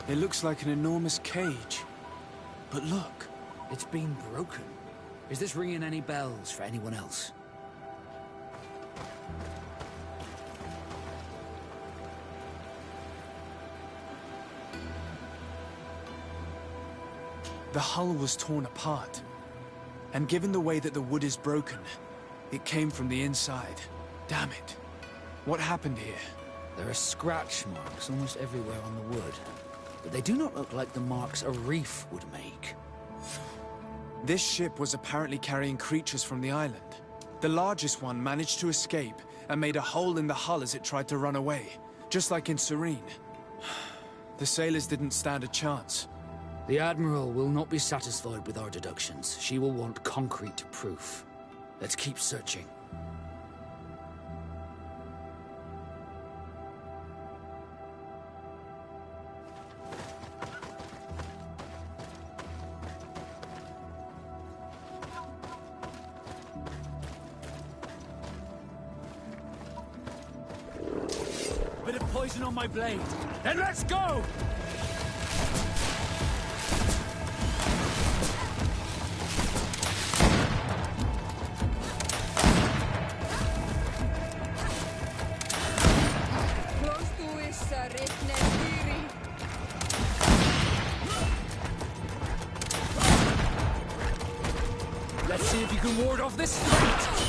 It looks like an enormous cage. But look. It's been broken. Is this ringing any bells for anyone else? The hull was torn apart. And given the way that the wood is broken, it came from the inside. Damn it. What happened here? There are scratch marks almost everywhere on the wood. But they do not look like the marks a reef would make. This ship was apparently carrying creatures from the island. The largest one managed to escape and made a hole in the hull as it tried to run away, just like in Serene. The sailors didn't stand a chance. The Admiral will not be satisfied with our deductions. She will want concrete proof. Let's keep searching. Bit of poison on my blade. Then let's go! Let's see if you can ward off this fate!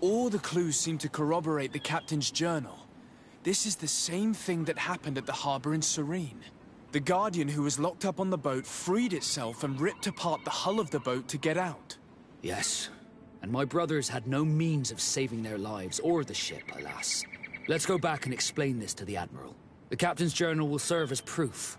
All the clues seem to corroborate the captain's journal. This is the same thing that happened at the harbor in Serene. The Guardian who was locked up on the boat freed itself and ripped apart the hull of the boat to get out. Yes. And my brothers had no means of saving their lives or the ship, alas. Let's go back and explain this to the Admiral. The captain's journal will serve as proof.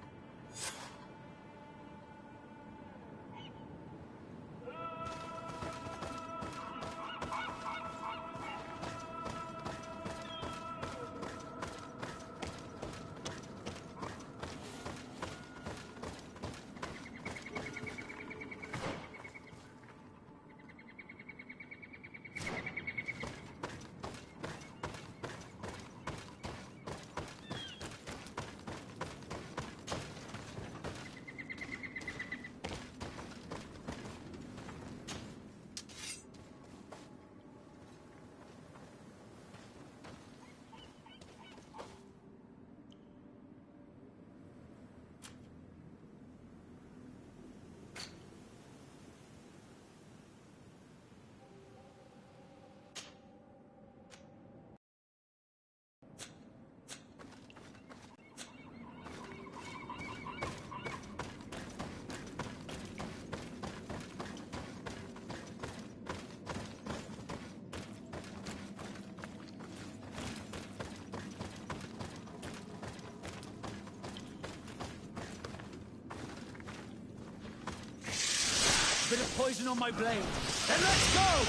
Bit of poison on my blade. Then let's go!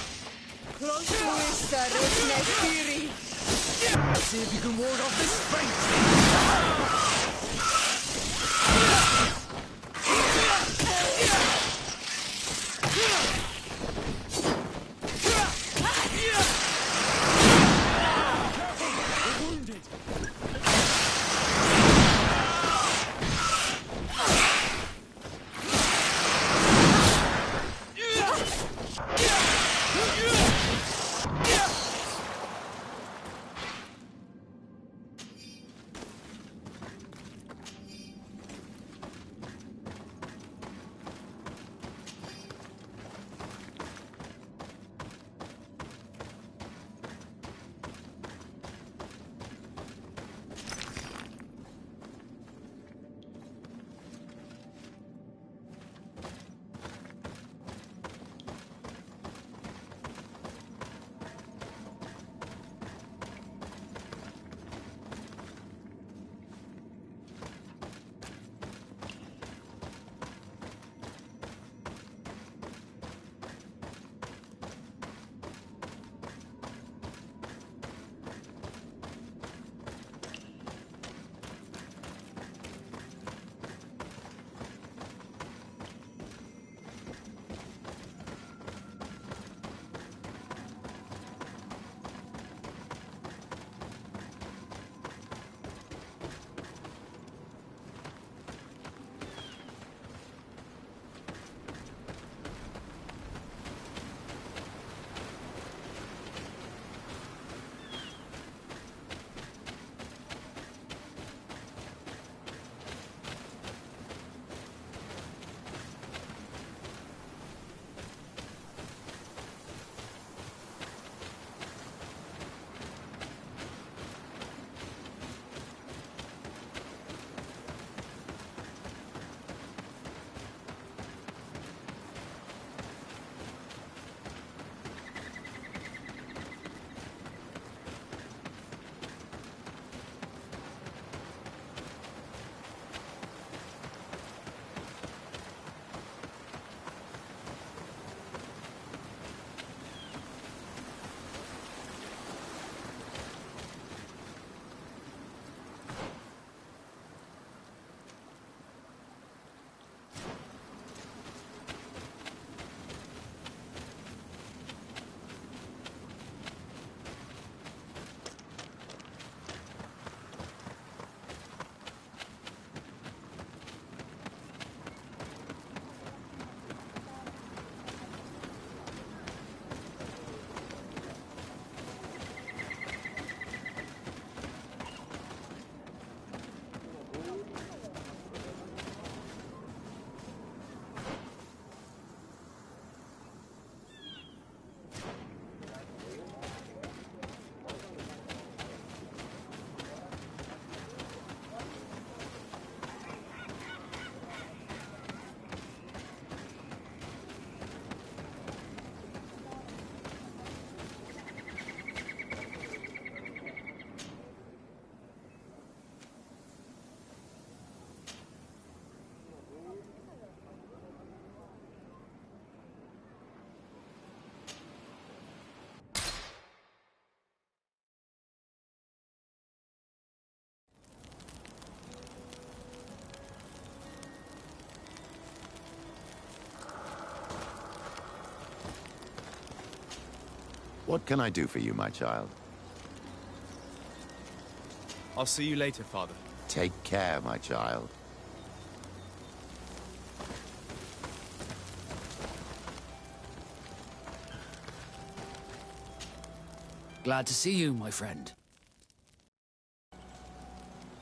Let's See if you can ward off this fate! We're wounded! What can I do for you, my child? I'll see you later, Father. Take care, my child. Glad to see you, my friend.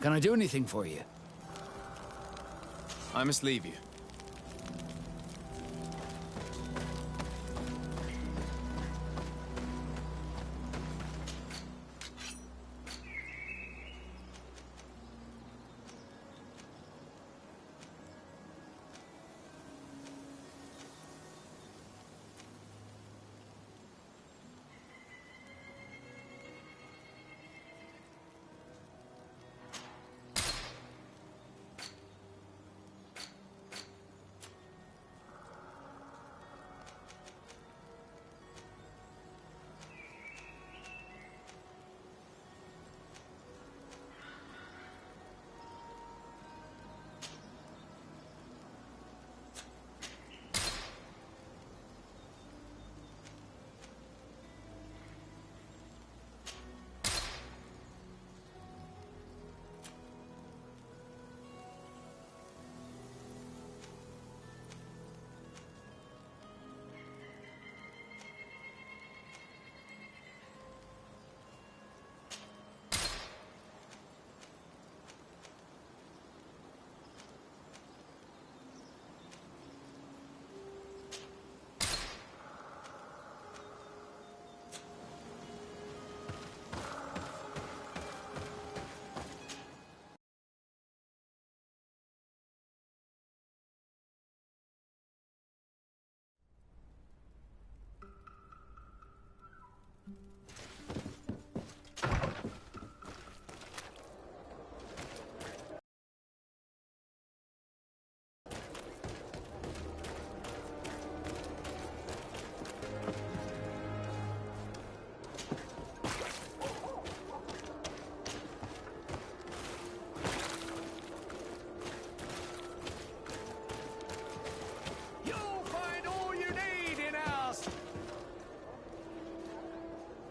Can I do anything for you? I must leave you.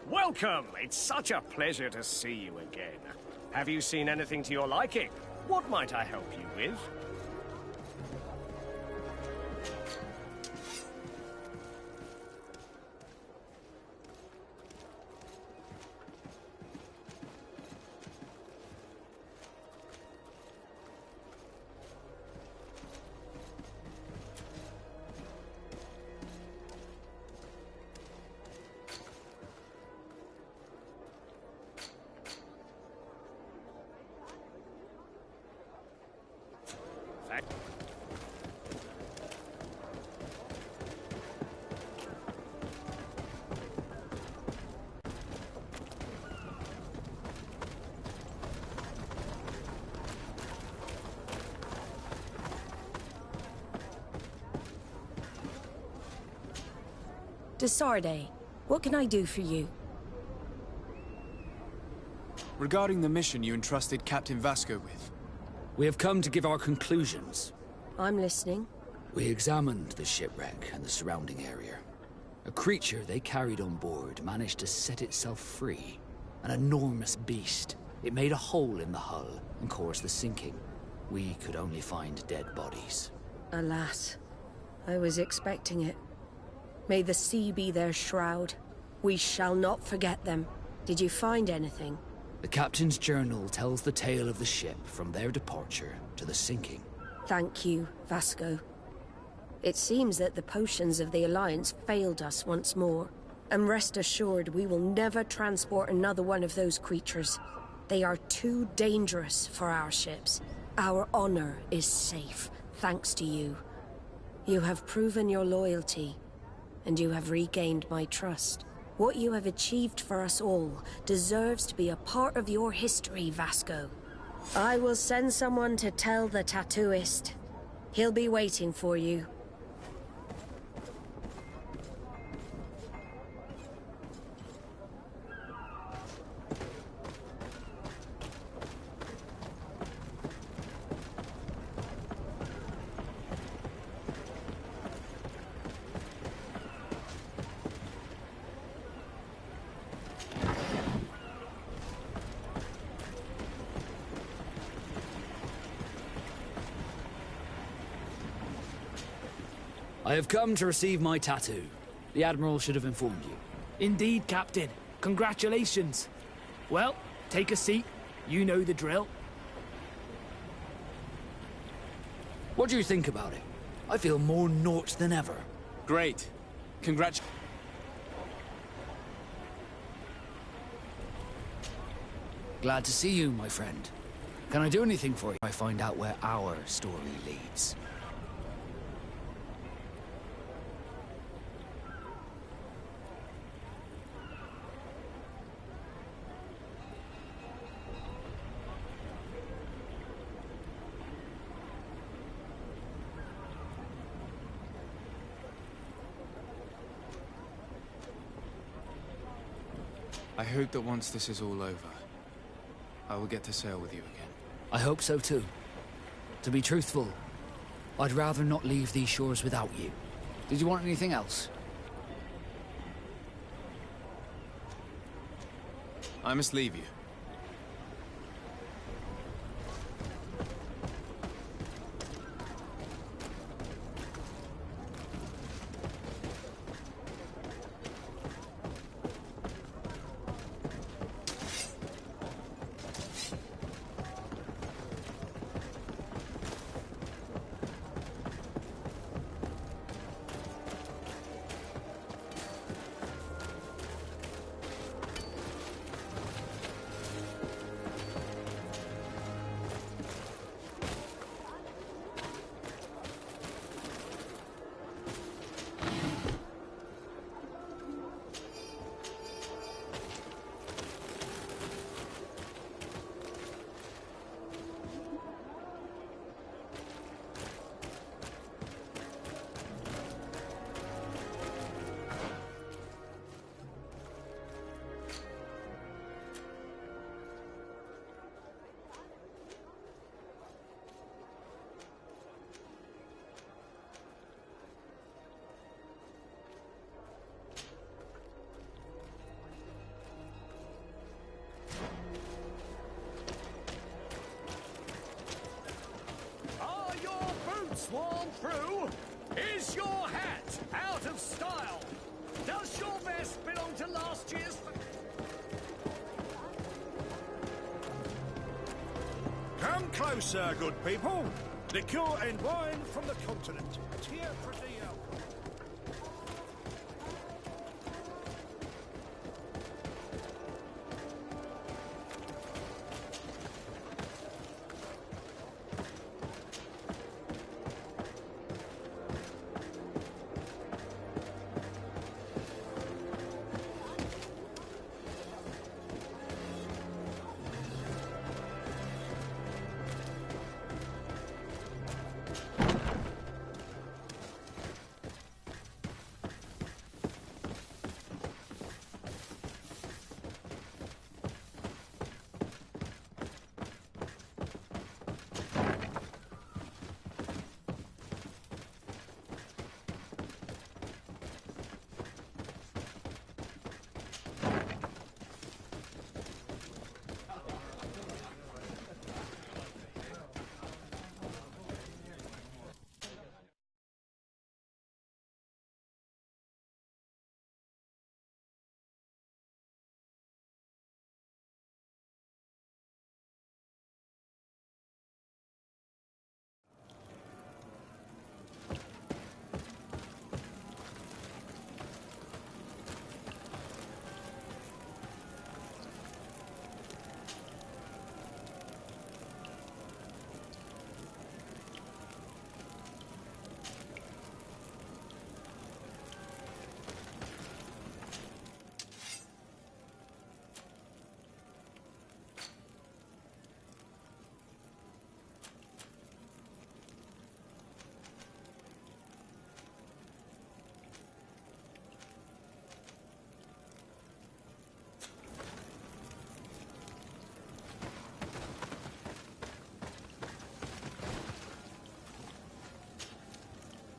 Welcome! It's such a pleasure to see you again. Have you seen anything to your liking? What might I help you with? Desarde, what can I do for you? Regarding the mission you entrusted Captain Vasco with. We have come to give our conclusions. I'm listening. We examined the shipwreck and the surrounding area. A creature they carried on board managed to set itself free. An enormous beast. It made a hole in the hull and caused the sinking. We could only find dead bodies. Alas, I was expecting it. May the sea be their shroud. We shall not forget them. Did you find anything? The captain's journal tells the tale of the ship from their departure to the sinking. Thank you, Vasco. It seems that the potions of the Alliance failed us once more. And rest assured, we will never transport another one of those creatures. They are too dangerous for our ships. Our honor is safe, thanks to you. You have proven your loyalty, and you have regained my trust. What you have achieved for us all deserves to be a part of your history, Vasco. I will send someone to tell the tattooist. He'll be waiting for you. I have come to receive my tattoo. The Admiral should have informed you. Indeed, Captain. Congratulations. Well, take a seat. You know the drill. What do you think about it? I feel more Nort than ever. Great. Glad to see you, my friend. Can I do anything for you? I find out where our story leads. I hope that once this is all over, I will get to sail with you again. I hope so too. To be truthful, I'd rather not leave these shores without you. Did you want anything else? I must leave you. Sworn through? Is your hat out of style? Does your vest belong to last year's... Come closer, good people. Liqueur and wine from the continent. Here for the alcohol.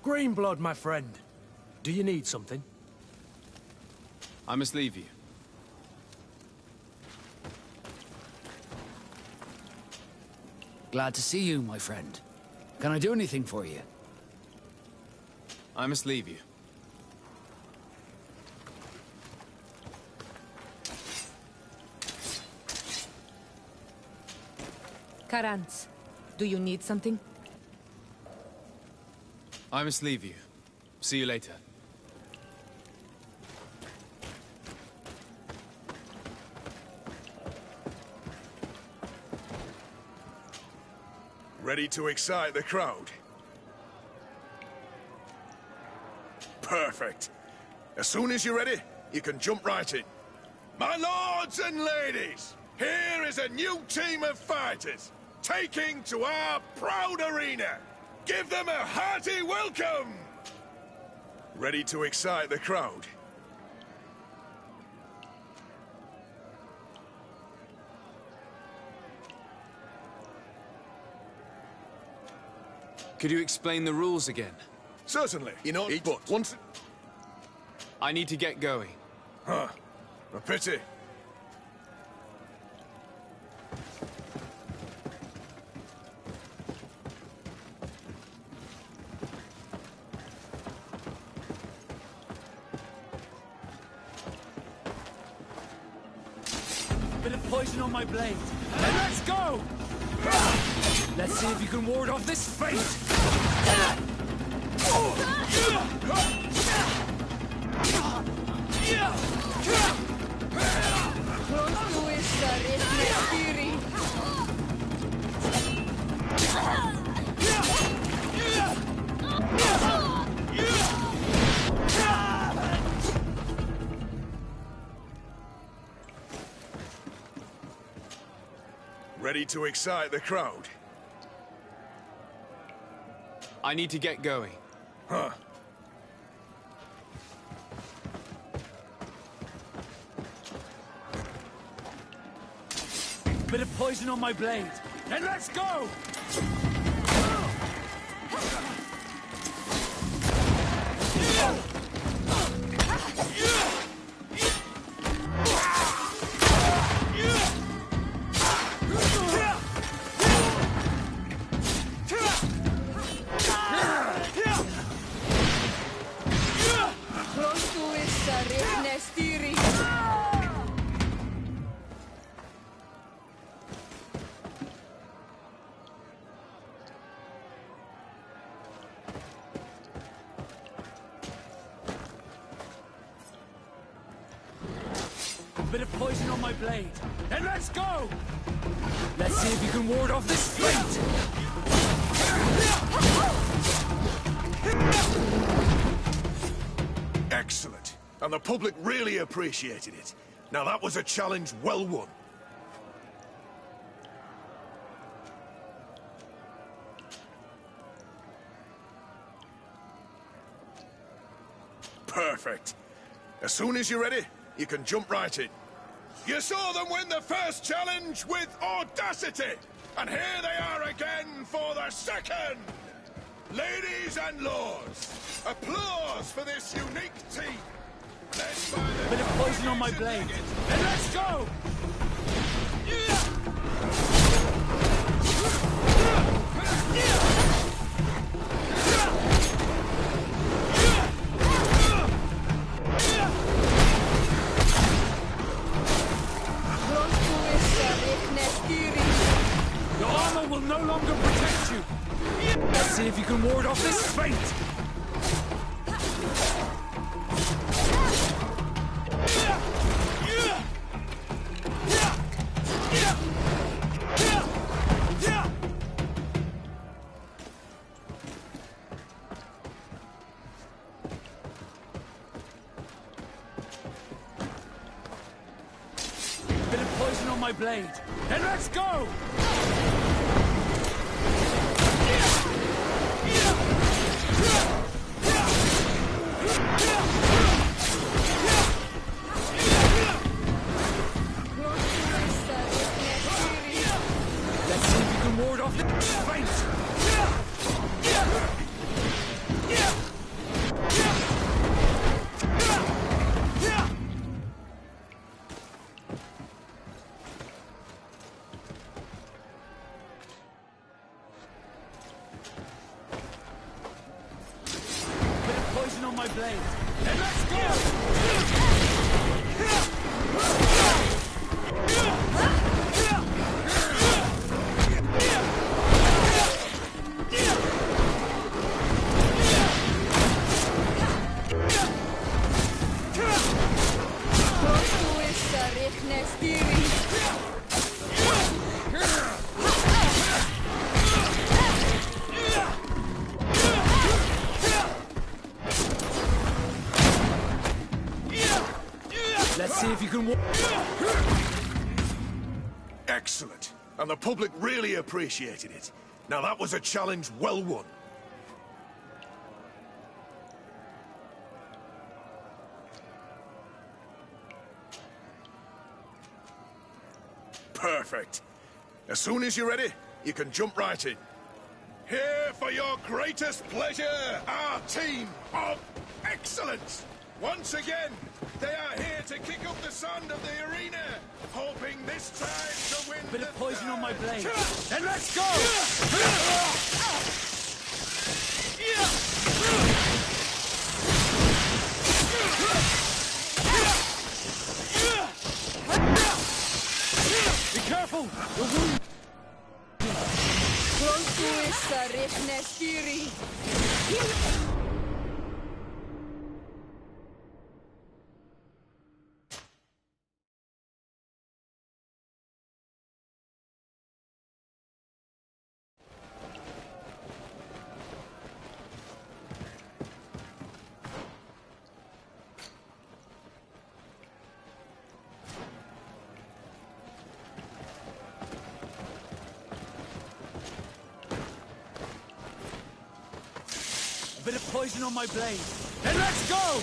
Greenblood, my friend. Do you need something? I must leave you. Glad to see you, my friend. Can I do anything for you? I must leave you. Karantz, do you need something? I must leave you. See you later. Ready to excite the crowd? Perfect. As soon as you're ready, you can jump right in. My lords and ladies, here is a new team of fighters, taking to our proud arena. Give them a hearty welcome! Ready to excite the crowd? Could you explain the rules again? Certainly. You know, but once... I need to get going. Huh. A pity. Bit of poison on my blade. And let's go! Let's see if you can ward off this fate! Ready to excite the crowd? I need to get going. Huh. Bit of poison on my blade. And let's go! Bit of poison on my blade. And let's go! Let's see if you can ward off this fate! Excellent. And the public really appreciated it. Now that was a challenge well won. Perfect. As soon as you're ready, you can jump right in. You saw them win the first challenge with audacity, and here they are again for the second! Ladies and lords, applause for this unique team! Led by the Bit of poison on my blade. And let's go! Your armor will no longer protect you. Let's see if you can ward off this fate. Bit of poison on my blade. And let's go! Let's see if you can ward off the fate! blade. Then let's go! Let's see if you can walk. Excellent. And the public really appreciated it. Now that was a challenge well won. Perfect. As soon as you're ready, you can jump right in. Here for your greatest pleasure, our team of excellence. Once again, they are here to kick up the sand of the arena, hoping this time to win. Bit of poison on my blade. Then let's go! Be careful! You're wounded! A bit of poison on my blade. Then let's go!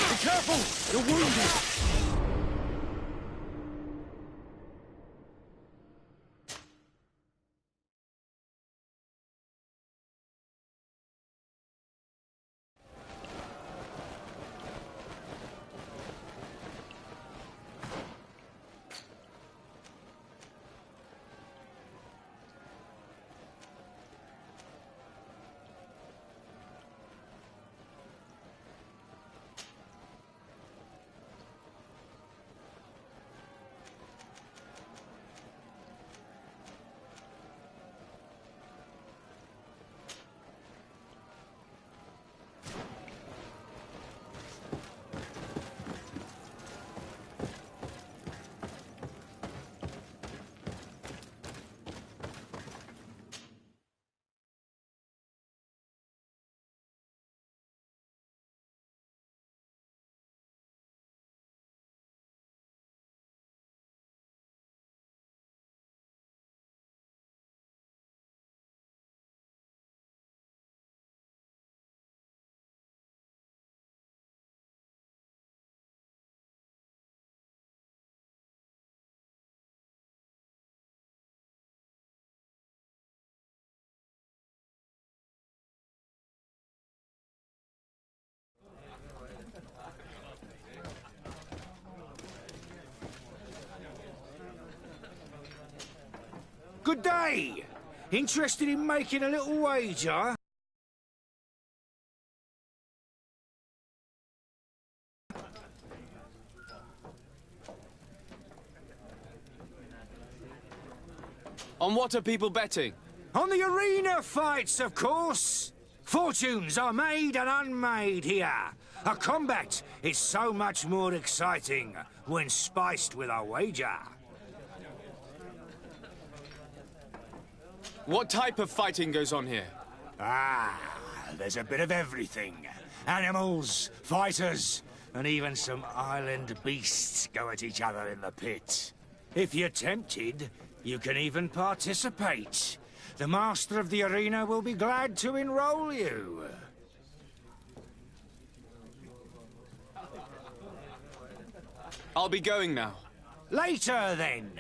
Be careful! You're wounded! Good day! Interested in making a little wager? On what are people betting? On the arena fights, of course! Fortunes are made and unmade here. A combat is so much more exciting when spiced with a wager. What type of fighting goes on here? Ah, there's a bit of everything. Animals, fighters, and even some island beasts go at each other in the pit. If you're tempted, you can even participate. The master of the arena will be glad to enroll you. I'll be going now. Later, then.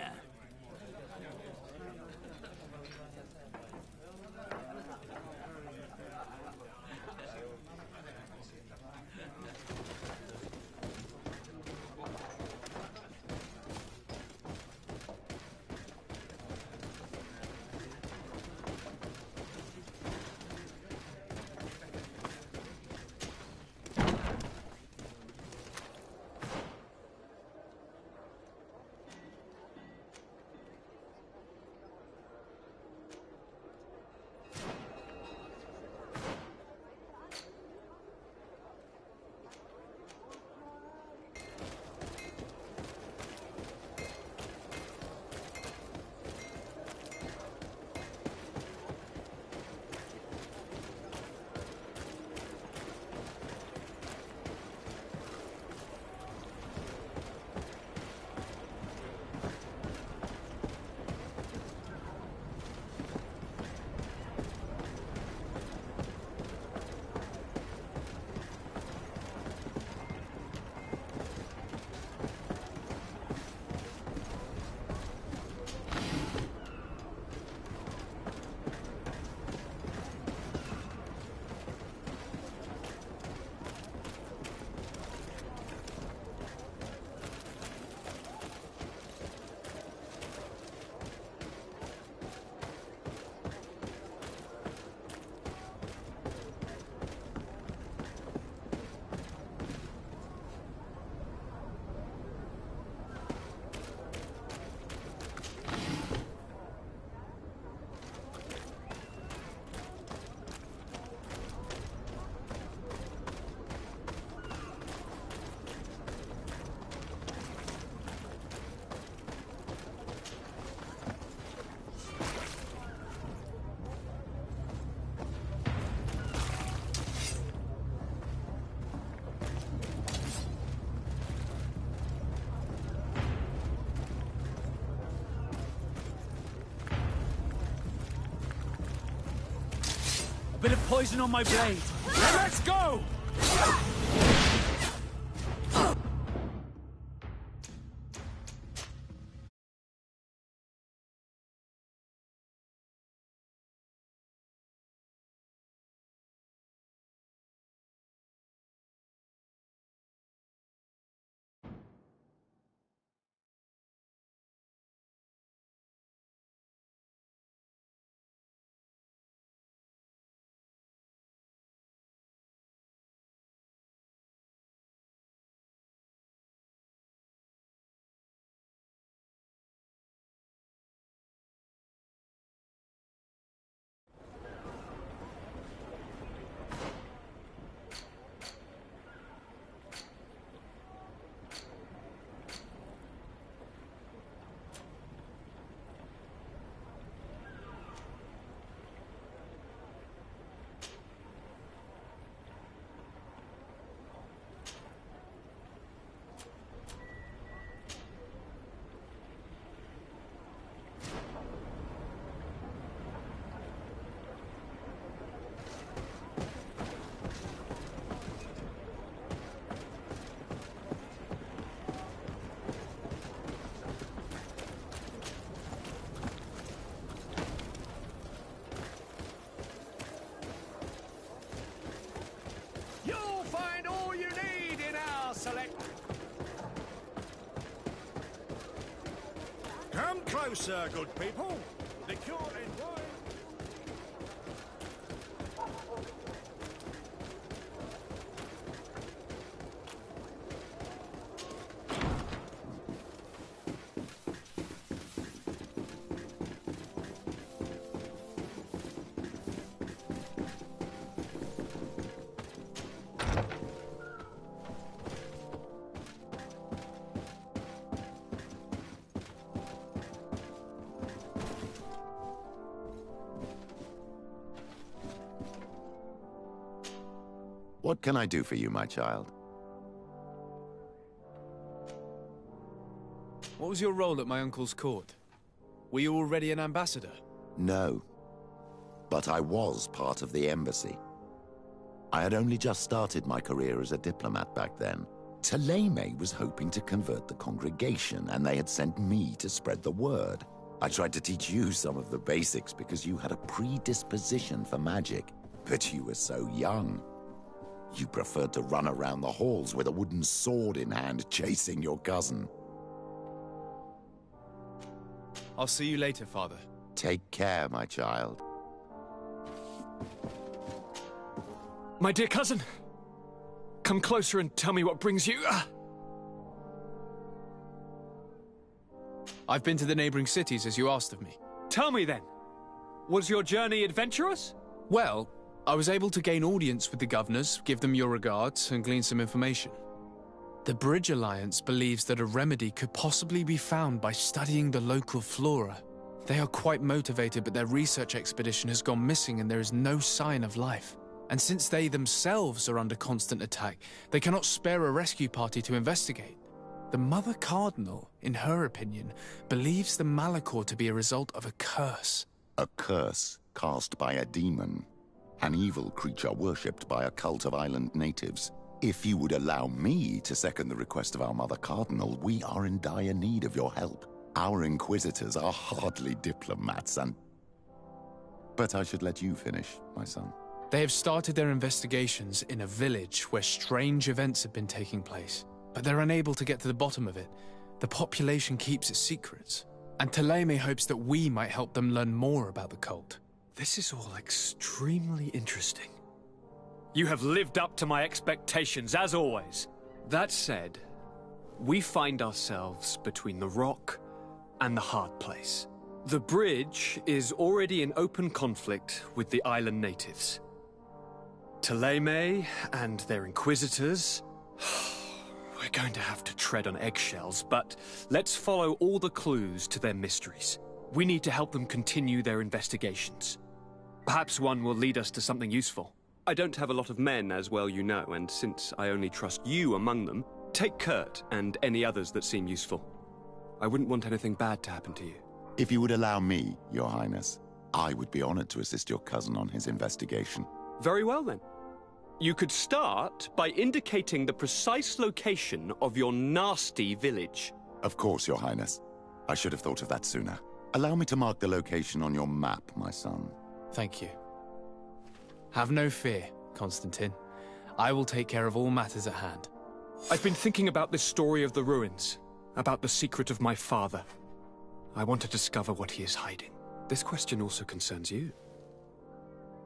bit of poison on my blade. Then let's go! Come closer, good people. The cure in wine. What can I do for you, my child? What was your role at my uncle's court? Were you already an ambassador? No. But I was part of the embassy. I had only just started my career as a diplomat back then. Taleme was hoping to convert the congregation, and they had sent me to spread the word. I tried to teach you some of the basics because you had a predisposition for magic, but you were so young. You preferred to run around the halls with a wooden sword in hand, chasing your cousin. I'll see you later, Father. Take care, my child. My dear cousin, come closer and tell me what brings you. I've been to the neighboring cities, as you asked of me. Tell me then, was your journey adventurous? Well, I was able to gain audience with the governors, give them your regards, and glean some information. The Bridge Alliance believes that a remedy could possibly be found by studying the local flora. They are quite motivated, but their research expedition has gone missing and there is no sign of life. And since they themselves are under constant attack, they cannot spare a rescue party to investigate. The Mother Cardinal, in her opinion, believes the Malachor to be a result of a curse. A curse cast by a demon. An evil creature worshipped by a cult of island natives. If you would allow me to second the request of our Mother Cardinal, we are in dire need of your help. Our inquisitors are hardly diplomats But I should let you finish, my son. They have started their investigations in a village where strange events have been taking place, but they're unable to get to the bottom of it. The population keeps its secrets, and Taleme hopes that we might help them learn more about the cult. This is all extremely interesting. You have lived up to my expectations, as always. That said, we find ourselves between the rock and the hard place. The bridge is already in open conflict with the island natives. Taleme and their inquisitors... We're going to have to tread on eggshells, but let's follow all the clues to their mysteries. We need to help them continue their investigations. Perhaps one will lead us to something useful. I don't have a lot of men, as well you know, and since I only trust you among them, take Kurt and any others that seem useful. I wouldn't want anything bad to happen to you. If you would allow me, Your Highness, I would be honored to assist your cousin on his investigation. Very well, then. You could start by indicating the precise location of your nasty village. Of course, Your Highness. I should have thought of that sooner. Allow me to mark the location on your map, my son. Thank you. Have no fear, Constantine. I will take care of all matters at hand. I've been thinking about this story of the ruins, about the secret of my father. I want to discover what he is hiding. This question also concerns you.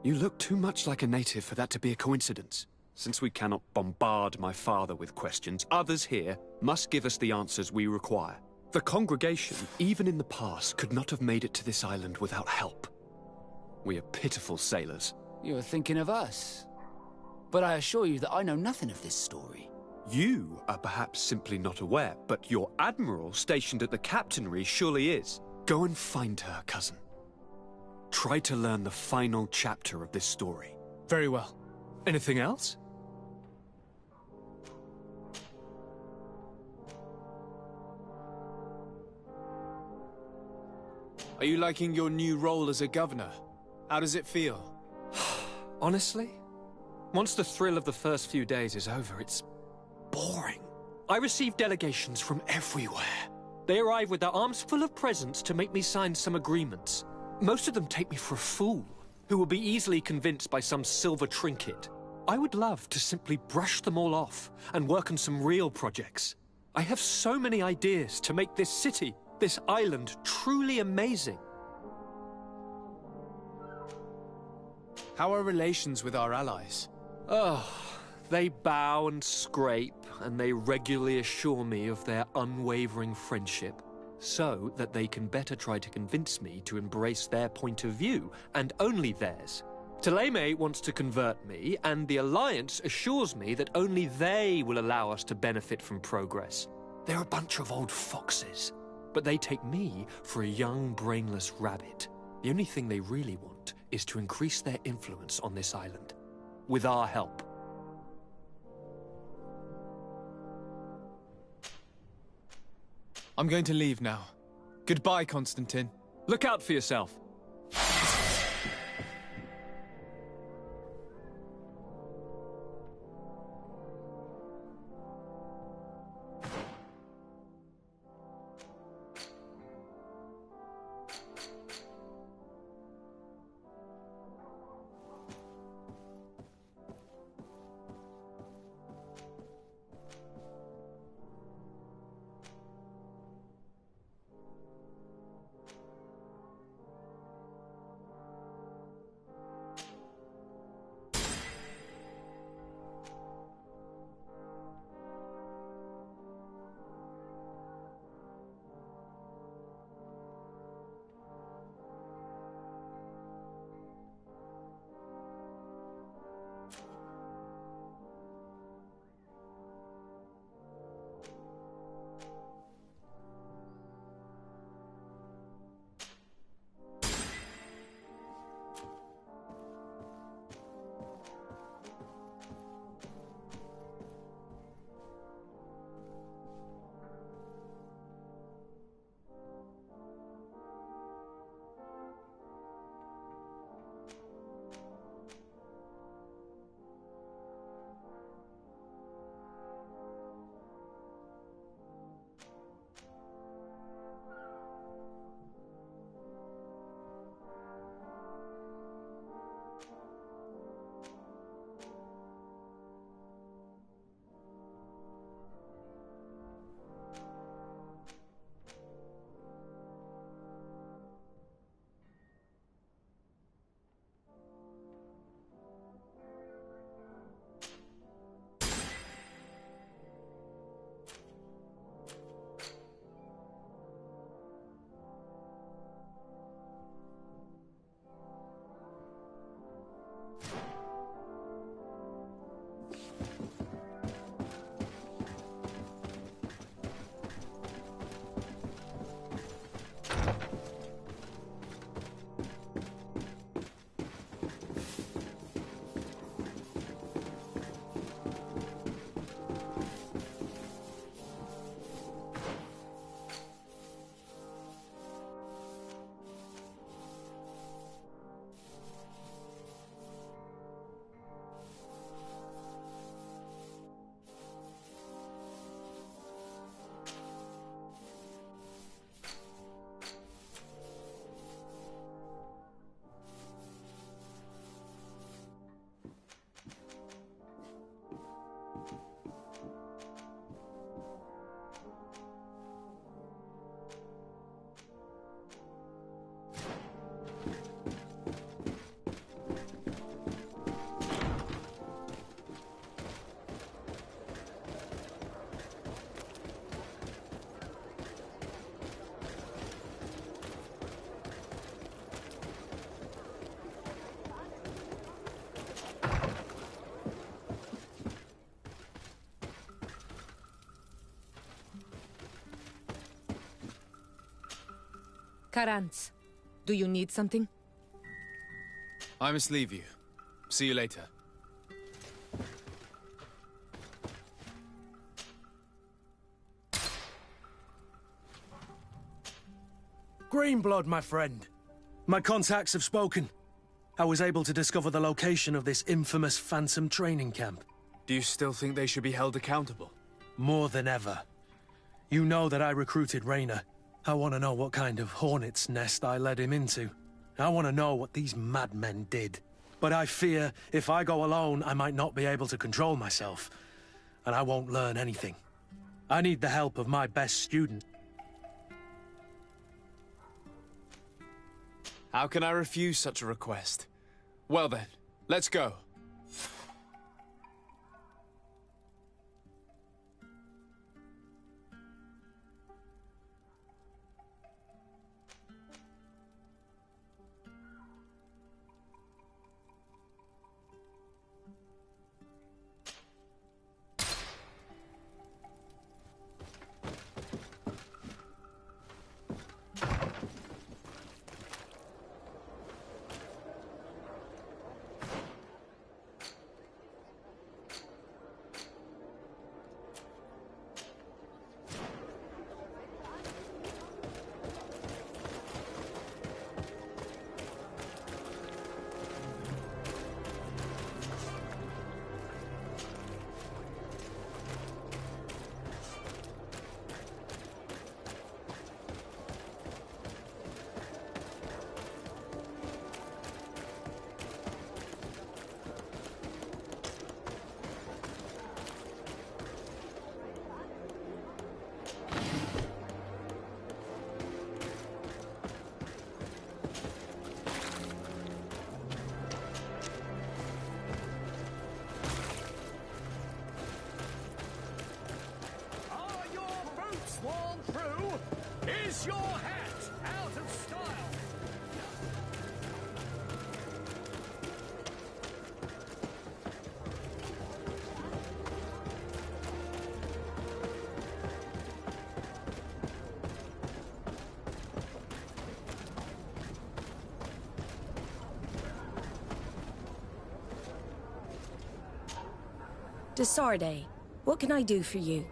You look too much like a native for that to be a coincidence. Since we cannot bombard my father with questions, others here must give us the answers we require. The congregation, even in the past, could not have made it to this island without help. We are pitiful sailors. You are thinking of us. But I assure you that I know nothing of this story. You are perhaps simply not aware, but your admiral stationed at the captainry surely is. Go and find her, cousin. Try to learn the final chapter of this story. Very well. Anything else? Are you liking your new role as a governor? How does it feel? Honestly, once the thrill of the first few days is over, it's boring. I receive delegations from everywhere. They arrive with their arms full of presents to make me sign some agreements. Most of them take me for a fool, who will be easily convinced by some silver trinket. I would love to simply brush them all off and work on some real projects. I have so many ideas to make this city, this island, truly amazing. How are relations with our allies? Oh, they bow and scrape, and they regularly assure me of their unwavering friendship, so that they can better try to convince me to embrace their point of view, and only theirs. Thélème wants to convert me, and the Alliance assures me that only they will allow us to benefit from progress. They're a bunch of old foxes, but they take me for a young, brainless rabbit. The only thing they really want is to increase their influence on this island, with our help. I'm going to leave now. Goodbye, Constantine. Look out for yourself. Karantz, do you need something? I must leave you. See you later. Greenblood, my friend. My contacts have spoken. I was able to discover the location of this infamous Phantom training camp. Do you still think they should be held accountable? More than ever. You know that I recruited Raynor. I want to know what kind of hornet's nest I led him into. I want to know what these madmen did. But I fear if I go alone, I might not be able to control myself. And I won't learn anything. I need the help of my best student. How can I refuse such a request? Well then, let's go. Is your hat out of style? Desarde, what can I do for you?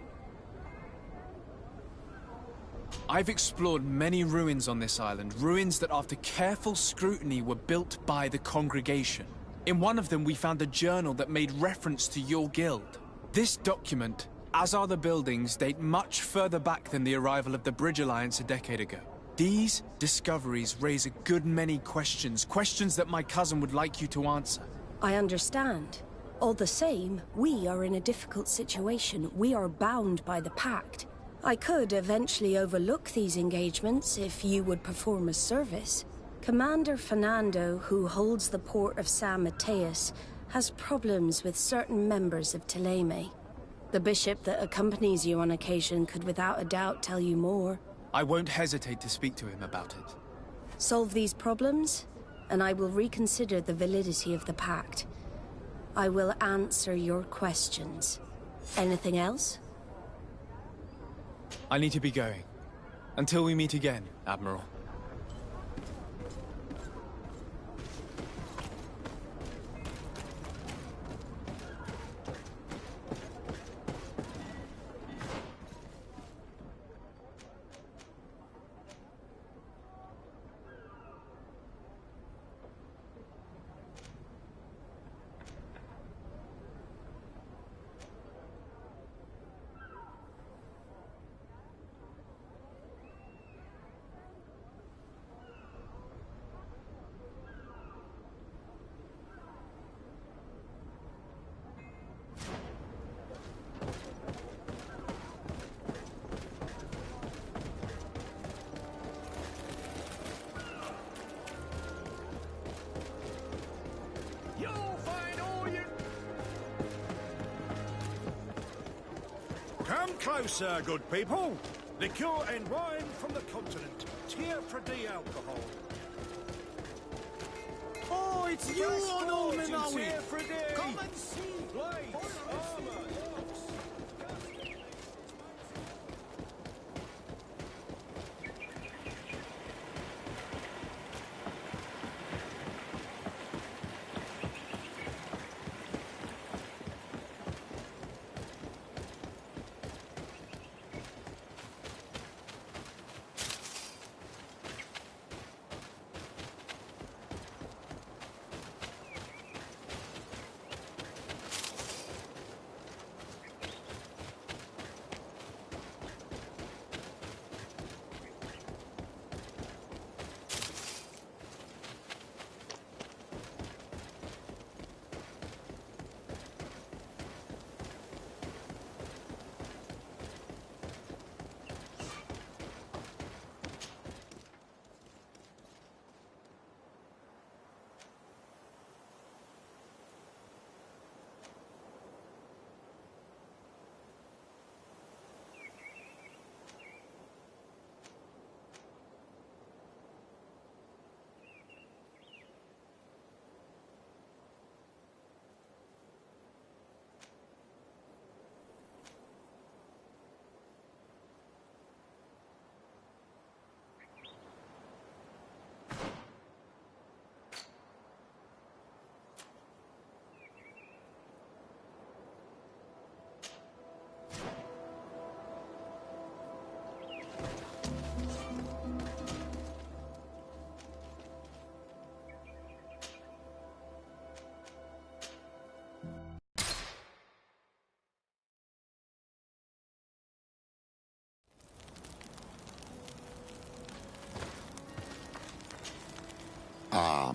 I've explored many ruins on this island, ruins that after careful scrutiny were built by the congregation. In one of them we found a journal that made reference to your guild. This document, as are the buildings, date much further back than the arrival of the Bridge Alliance a decade ago. These discoveries raise a good many questions, questions that my cousin would like you to answer. I understand. All the same, we are in a difficult situation. We are bound by the Pact. I could eventually overlook these engagements if you would perform a service. Commander Fernando, who holds the port of San Mateus, has problems with certain members of Thélème. The bishop that accompanies you on occasion could without a doubt tell you more. I won't hesitate to speak to him about it. Solve these problems, and I will reconsider the validity of the Pact. I will answer your questions. Anything else? I need to be going. Until we meet again, Admiral. Come closer, good people. Liqueur and wine from the continent. Tier for the alcohol. Oh, it's you on all Minawi! Come and see blades, armor,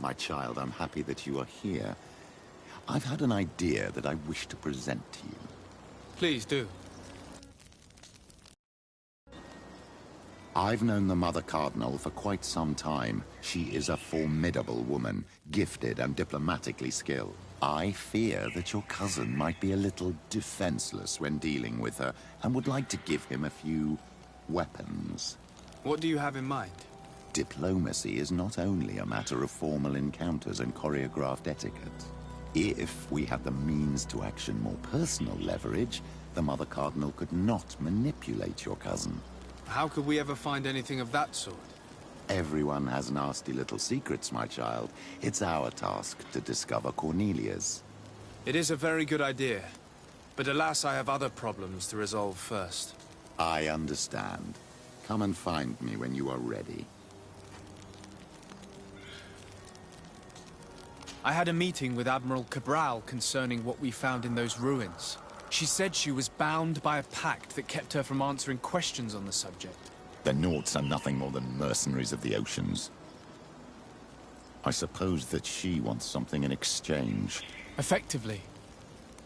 my child, I'm happy that you are here. I've had an idea that I wish to present to you. Please do. I've known the Mother Cardinal for quite some time. She is a formidable woman, gifted and diplomatically skilled. I fear that your cousin might be a little defenseless when dealing with her, and would like to give him a few weapons. What do you have in mind? Diplomacy is not only a matter of formal encounters and choreographed etiquette. If we had the means to action more personal leverage, the Mother Cardinal could not manipulate your cousin. How could we ever find anything of that sort? Everyone has nasty little secrets, my child. It's our task to discover Cornelia's. It is a very good idea, but alas, I have other problems to resolve first. I understand. Come and find me when you are ready. I had a meeting with Admiral Cabral concerning what we found in those ruins. She said she was bound by a pact that kept her from answering questions on the subject. The Nauts are nothing more than mercenaries of the oceans. I suppose that she wants something in exchange. Effectively.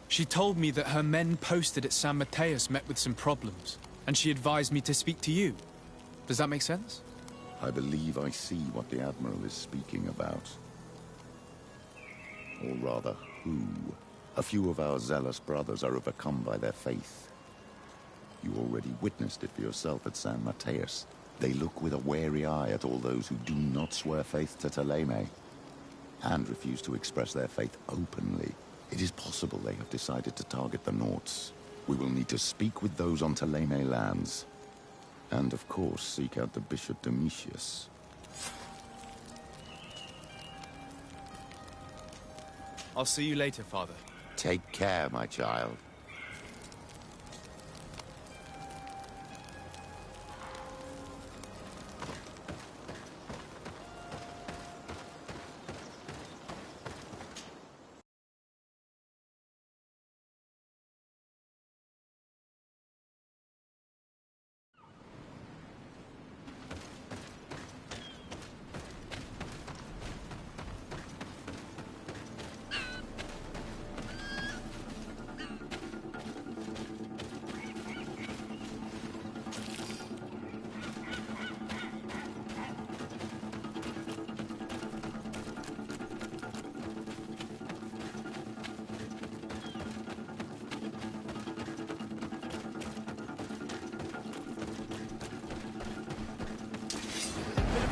She told me that her men posted at San Mateus met with some problems, and she advised me to speak to you. Does that make sense? I believe I see what the Admiral is speaking about. Or rather, who. A few of our zealous brothers are overcome by their faith. You already witnessed it for yourself at San Mateus. They look with a wary eye at all those who do not swear faith to Thélème, and refuse to express their faith openly. It is possible they have decided to target the Nauts. We will need to speak with those on Thélème lands. And of course, seek out the Bishop Domitius. I'll see you later, Father. Take care, my child.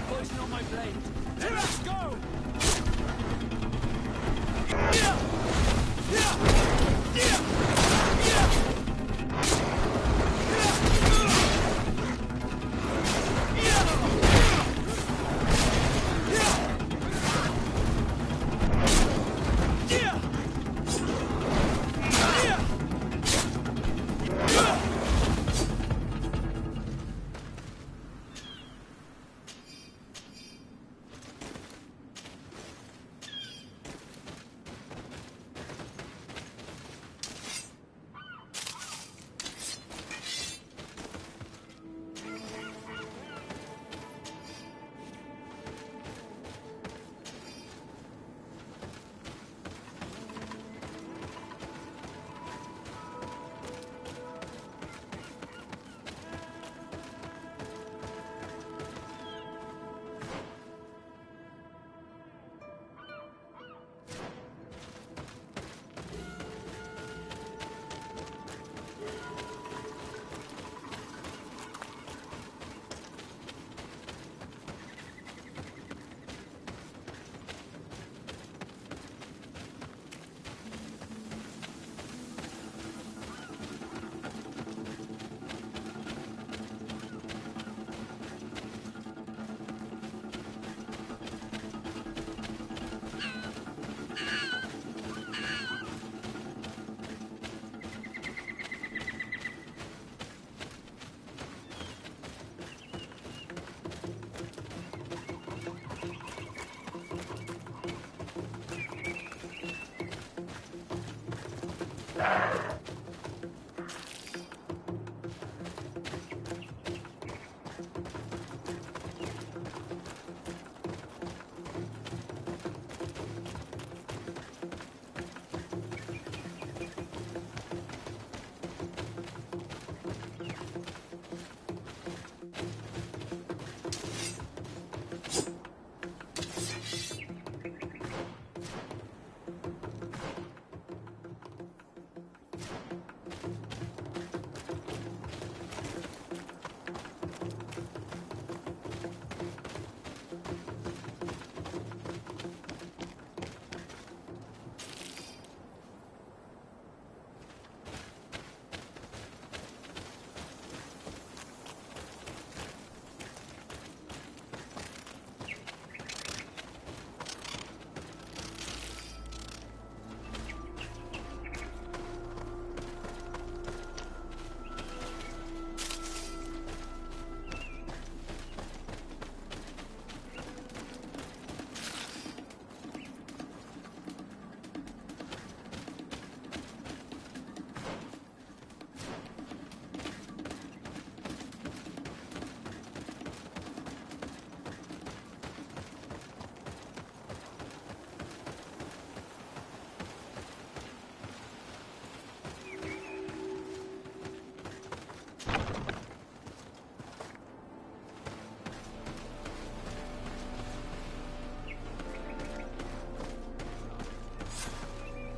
Poison on my blade. Then let's go!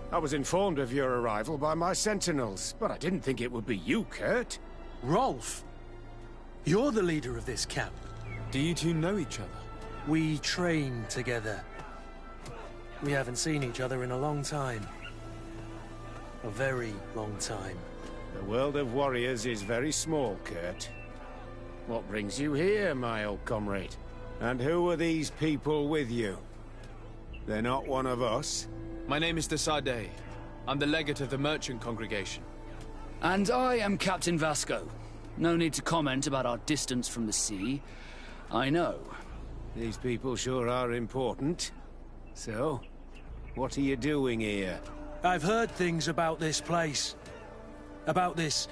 I was informed of your arrival by my sentinels, but I didn't think it would be you, Kurt. Rolf? You're the leader of this camp. Do you two know each other? We train together. We haven't seen each other in a long time. A very long time. The world of warriors is very small, Kurt. What brings you here, my old comrade? And who are these people with you? They're not one of us? My name is Desadeh. I'm the legate of the merchant congregation. And I am Captain Vasco. No need to comment about our distance from the sea. I know. These people sure are important. So, what are you doing here? I've heard things about this place. About this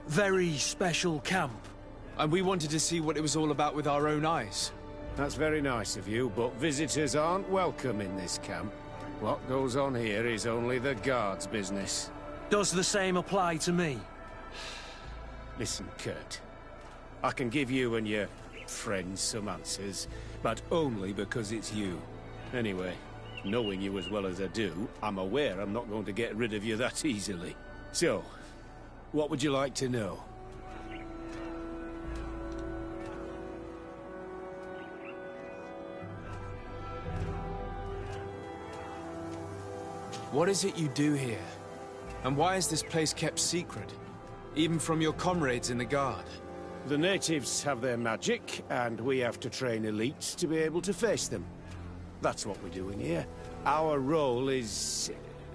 very special camp. And we wanted to see what it was all about with our own eyes. That's very nice of you, but visitors aren't welcome in this camp. What goes on here is only the guards' business. Does the same apply to me? Listen, Kurt. I can give you and your friends some answers, but only because it's you. Anyway, knowing you as well as I do, I'm aware I'm not going to get rid of you that easily. So, what would you like to know? What is it you do here? And why is this place kept secret? Even from your comrades in the guard? The natives have their magic, and we have to train elites to be able to face them. That's what we're doing here. Our role is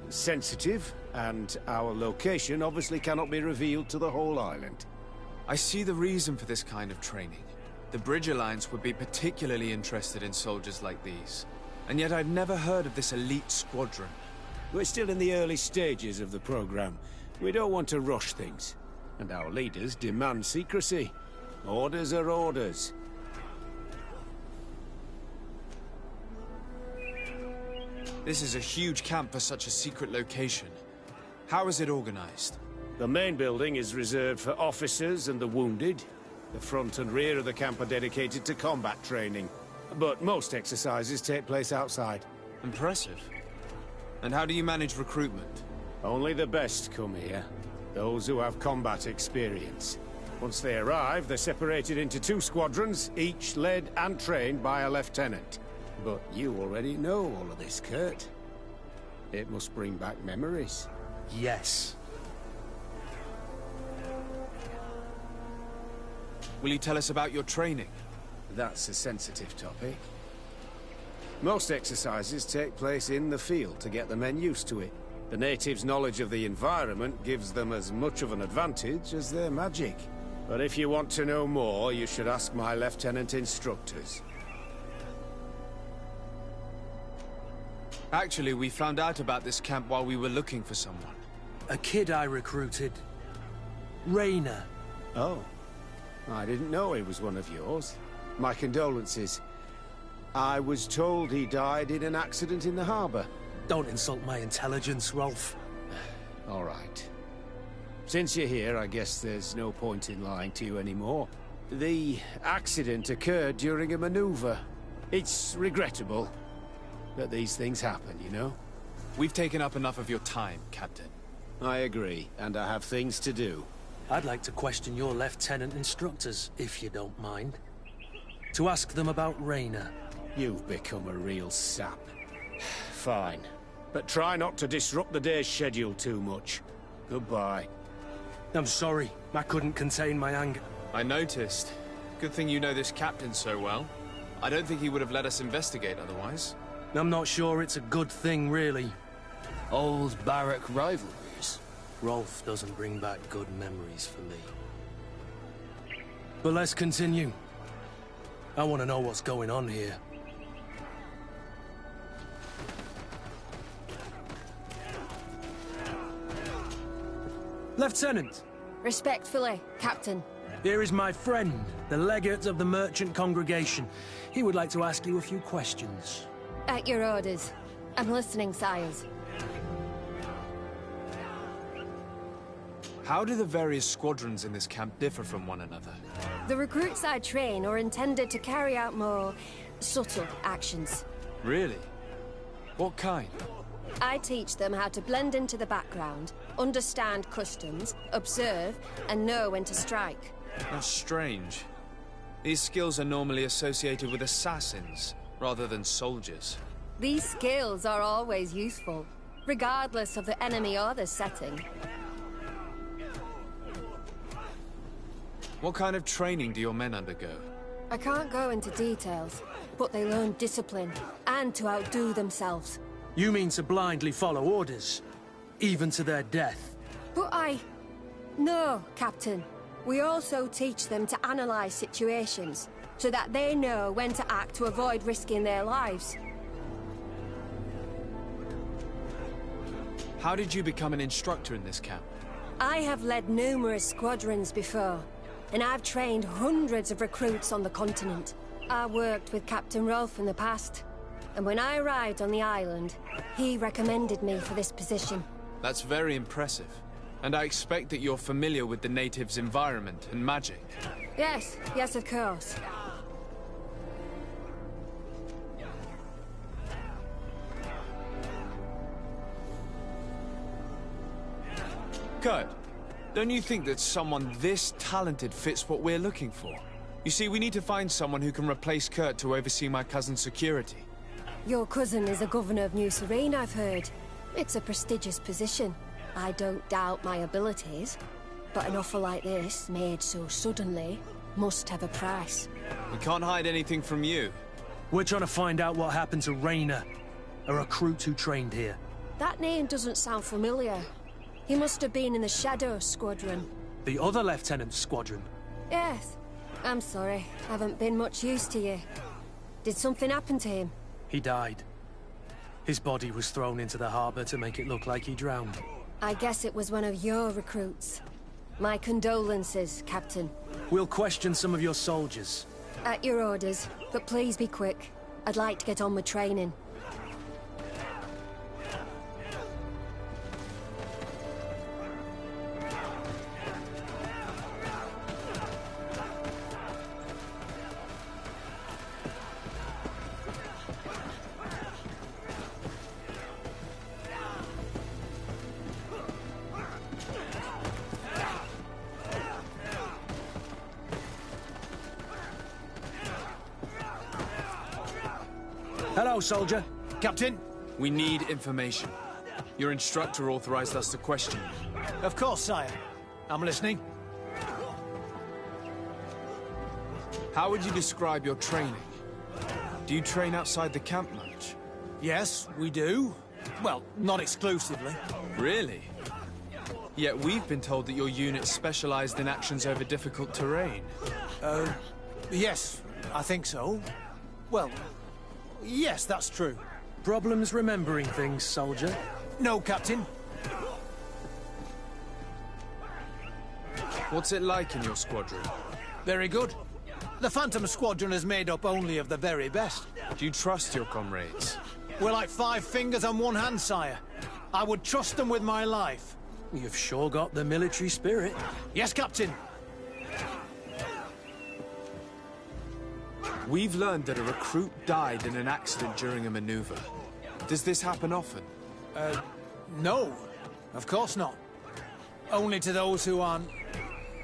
sensitive, and our location obviously cannot be revealed to the whole island. I see the reason for this kind of training. The Bridge Alliance would be particularly interested in soldiers like these. And yet I'd never heard of this elite squadron. We're still in the early stages of the program. We don't want to rush things. And our leaders demand secrecy. Orders are orders. This is a huge camp for such a secret location. How is it organized? The main building is reserved for officers and the wounded. The front and rear of the camp are dedicated to combat training. But most exercises take place outside. Impressive. And how do you manage recruitment? Only the best come here. Those who have combat experience. Once they arrive, they're separated into 2 squadrons, each led and trained by a lieutenant. But you already know all of this, Kurt. It must bring back memories. Yes. Will you tell us about your training? That's a sensitive topic. Most exercises take place in the field to get the men used to it. The natives' knowledge of the environment gives them as much of an advantage as their magic. But if you want to know more, you should ask my lieutenant instructors. Actually, we found out about this camp while we were looking for someone. A kid I recruited. Raynor. Oh. I didn't know he was one of yours. My condolences. I was told he died in an accident in the harbor. Don't insult my intelligence, Rolf. All right. Since you're here, I guess there's no point in lying to you anymore. The accident occurred during a maneuver. It's regrettable that these things happen, you know? We've taken up enough of your time, Captain. I agree, and I have things to do. I'd like to question your lieutenant instructors, if you don't mind. To ask them about Raynor. You've become a real sap. Fine. But try not to disrupt the day's schedule too much. Goodbye. I'm sorry. I couldn't contain my anger. I noticed. Good thing you know this captain so well. I don't think he would have let us investigate otherwise. I'm not sure it's a good thing, really. Old barrack rivalries. Rolf doesn't bring back good memories for me. But let's continue. I want to know what's going on here. Lieutenant! Respectfully, Captain. Here is my friend, the legate of the merchant congregation. He would like to ask you a few questions. At your orders. I'm listening, sires. How do the various squadrons in this camp differ from one another? The recruits I train are intended to carry out more subtle actions. Really? What kind? I teach them how to blend into the background, understand customs, observe, and know when to strike. That's strange. These skills are normally associated with assassins, rather than soldiers. These skills are always useful, regardless of the enemy or the setting. What kind of training do your men undergo? I can't go into details, but they learn discipline, and to outdo themselves. You mean to blindly follow orders, even to their death? But No, Captain. We also teach them to analyze situations, so that they know when to act to avoid risking their lives. How did you become an instructor in this camp? I have led numerous squadrons before, and I've trained hundreds of recruits on the continent. I worked with Captain Rolfe in the past, and when I arrived on the island, he recommended me for this position. That's very impressive. And I expect that you're familiar with the natives' environment and magic. Yes, of course. Kurt, don't you think that someone this talented fits what we're looking for? You see, we need to find someone who can replace Kurt to oversee my cousin's security. Your cousin is the governor of New Serene, I've heard. It's a prestigious position. I don't doubt my abilities, but an offer like this, made so suddenly, must have a price. We can't hide anything from you. We're trying to find out what happened to Raynor, a recruit who trained here. That name doesn't sound familiar. He must have been in the Shadow Squadron. The other lieutenant's squadron? Yes. I'm sorry, haven't been much use to you. Did something happen to him? He died. His body was thrown into the harbor to make it look like he drowned. I guess it was one of your recruits. My condolences, Captain. We'll question some of your soldiers. At your orders, but please be quick. I'd like to get on with training. Hello, soldier. Captain? We need information. Your instructor authorized us to question you. Of course, sire. I'm listening. How would you describe your training? Do you train outside the camp much? Yes, we do. Well, not exclusively. Really? Yet we've been told that your unit specialized in actions over difficult terrain. Yes, I think so. Well, yes, that's true. Problems remembering things, soldier? No, Captain. What's it like in your squadron? Very good. The Phantom Squadron is made up only of the very best. Do you trust your comrades? We're like 5 fingers on one hand, sire. I would trust them with my life. You've sure got the military spirit. Yes, Captain. We've learned that a recruit died in an accident during a maneuver. Does this happen often? No. Of course not. Only to those who aren't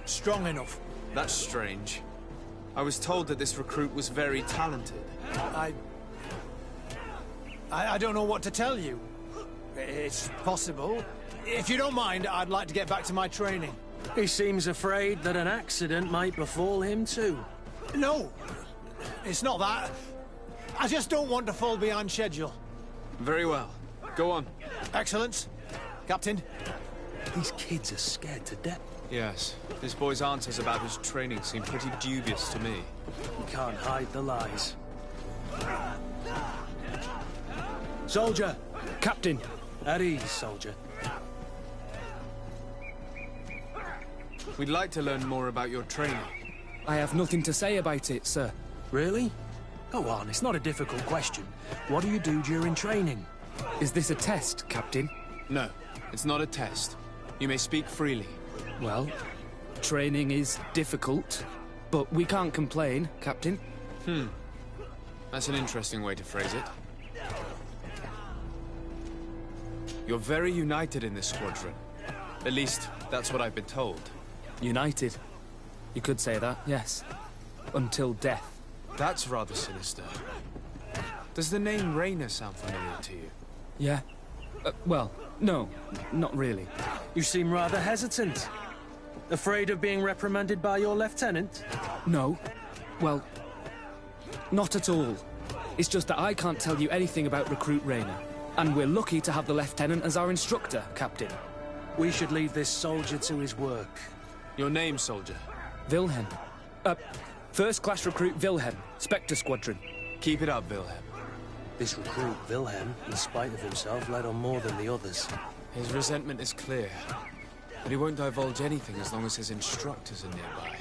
strong enough. That's strange. I was told that this recruit was very talented. I don't know what to tell you. It's possible. If you don't mind, I'd like to get back to my training. He seems afraid that an accident might befall him too. No. It's not that. I just don't want to fall behind schedule. Very well. Go on. Excellence. Captain. These kids are scared to death. Yes. This boy's answers about his training seem pretty dubious to me. You can't hide the lies. Soldier! Captain! At ease, soldier. We'd like to learn more about your training. I have nothing to say about it, sir. Really? Go on, it's not a difficult question. What do you do during training? Is this a test, Captain? No, it's not a test. You may speak freely. Well, training is difficult, but we can't complain, Captain. That's an interesting way to phrase it. You're very united in this squadron. At least, that's what I've been told. United. You could say that, yes. Until death. That's rather sinister. Does the name Raynor sound familiar to you? Yeah. Well, no, not really. You seem rather hesitant. Afraid of being reprimanded by your lieutenant? No. Well, not at all. It's just that I can't tell you anything about Recruit Raynor. And we're lucky to have the Lieutenant as our instructor, Captain. We should leave this soldier to his work. Your name, soldier? Wilhelm. First-class recruit Wilhelm, Spectre Squadron. Keep it up, Wilhelm. This recruit, Wilhelm, in spite of himself, led on more than the others. His resentment is clear, but he won't divulge anything as long as his instructors are nearby.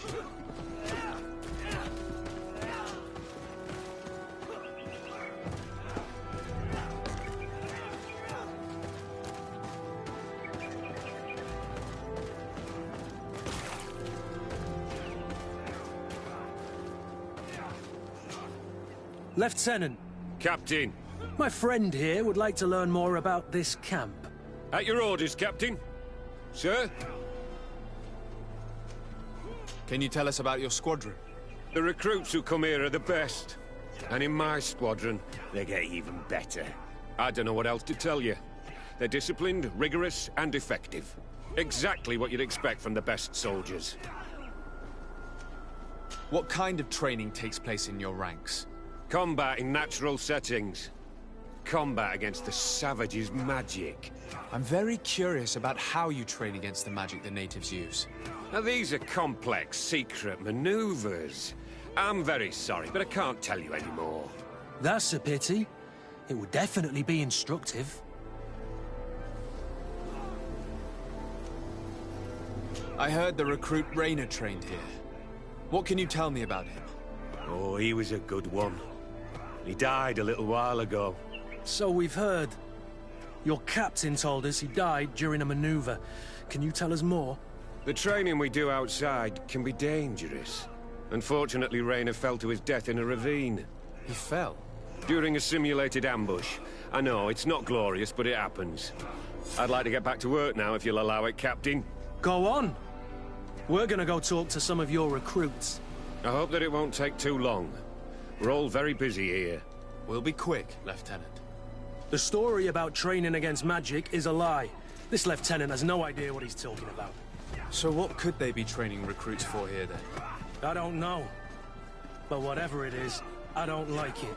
Lieutenant. Captain. My friend here would like to learn more about this camp. At your orders, Captain. Sir? Can you tell us about your squadron? The recruits who come here are the best. And in my squadron, they get even better. I don't know what else to tell you. They're disciplined, rigorous, and effective. Exactly what you'd expect from the best soldiers. What kind of training takes place in your ranks? Combat in natural settings. Combat against the savages' magic. I'm very curious about how you train against the magic the natives use. Now, these are complex, secret maneuvers. I'm very sorry, but I can't tell you anymore. That's a pity. It would definitely be instructive. I heard the recruit Raynor trained here. What can you tell me about him? Oh, he was a good one. He died a little while ago. So we've heard. Your captain told us he died during a maneuver. Can you tell us more? The training we do outside can be dangerous. Unfortunately, Raynor fell to his death in a ravine. He fell? During a simulated ambush. I know, it's not glorious, but it happens. I'd like to get back to work now, if you'll allow it, Captain. Go on. We're gonna go talk to some of your recruits. I hope that it won't take too long. We're all very busy here. We'll be quick, Lieutenant. The story about training against magic is a lie. This lieutenant has no idea what he's talking about. So what could they be training recruits for here, then? I don't know. But whatever it is, I don't like it.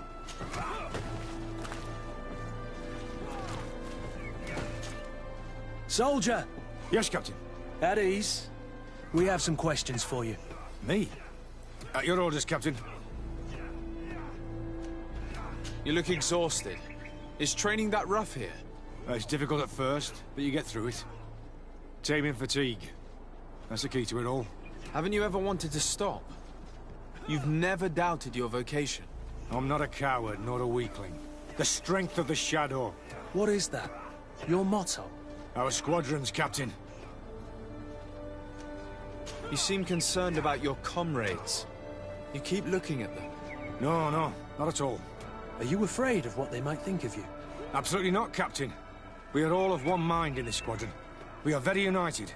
Soldier! Yes, Captain. At ease. We have some questions for you. Me? At your orders, Captain. You look exhausted. Is training that rough here? It's difficult at first, but you get through it. Taming fatigue. That's the key to it all. Haven't you ever wanted to stop? You've never doubted your vocation. I'm not a coward, nor a weakling. The strength of the Shadow. What is that? Your motto? Our squadron's, Captain. You seem concerned about your comrades. You keep looking at them. No, not at all. Are you afraid of what they might think of you? Absolutely not, Captain. We are all of one mind in this squadron. We are very united.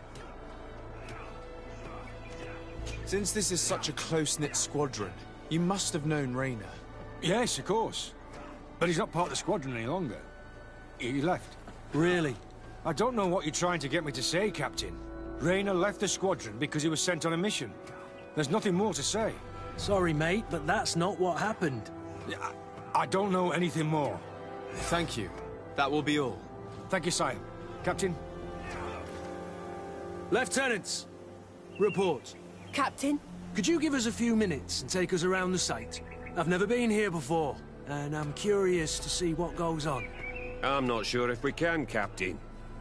Since this is such a close-knit squadron, you must have known Raynor. Yes, of course. But he's not part of the squadron any longer. He left. Really? I don't know what you're trying to get me to say, Captain. Raynor left the squadron because he was sent on a mission. There's nothing more to say. Sorry, mate, but that's not what happened. I don't know anything more. Thank you. That will be all. Thank you, sire. Captain? Lieutenants! Report. Captain? Could you give us a few minutes and take us around the site? I've never been here before, and I'm curious to see what goes on. I'm not sure if we can, Captain.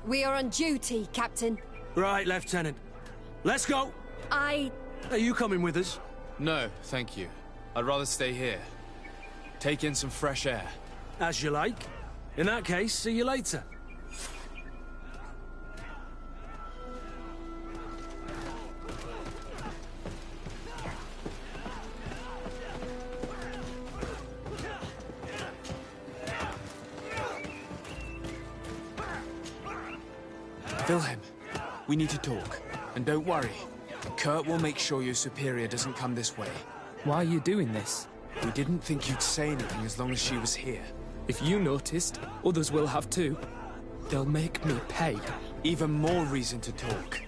We are on duty, Captain. Right, Lieutenant. Let's go! Are you coming with us? No, thank you. I'd rather stay here. Take in some fresh air. As you like. In that case, see you later. Wilhelm, we need to talk. And don't worry, Kurt will make sure your superior doesn't come this way. Why are you doing this? We didn't think you'd say anything as long as she was here. If you noticed, others will have too. They'll make me pay. Even more reason to talk.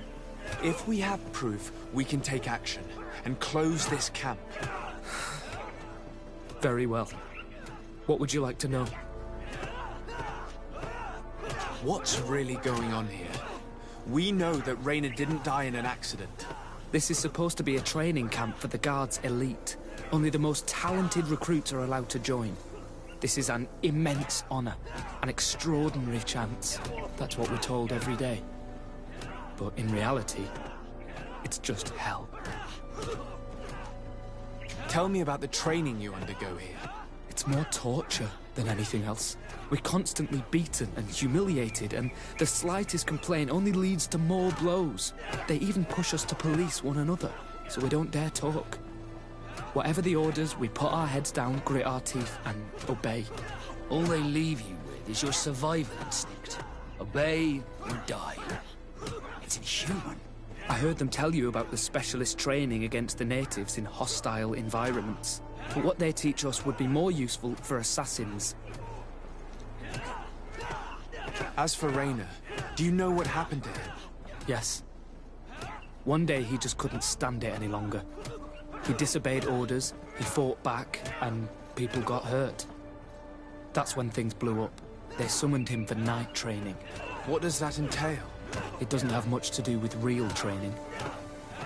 If we have proof, we can take action and close this camp. Very well. What would you like to know? What's really going on here? We know that Raynor didn't die in an accident. This is supposed to be a training camp for the Guard's elite. Only the most talented recruits are allowed to join. This is an immense honor, an extraordinary chance. That's what we're told every day. But in reality, it's just hell. Tell me about the training you undergo here. It's more torture than anything else. We're constantly beaten and humiliated, and the slightest complaint only leads to more blows. They even push us to police one another, so we don't dare talk. Whatever the orders, we put our heads down, grit our teeth, and obey. All they leave you with is your survival instinct. Obey or die. It's inhuman. I heard them tell you about the specialist training against the natives in hostile environments. But what they teach us would be more useful for assassins. As for Raynor, do you know what happened to him? Yes. One day he just couldn't stand it any longer. He disobeyed orders, he fought back, and people got hurt. That's when things blew up. They summoned him for night training. What does that entail? It doesn't have much to do with real training.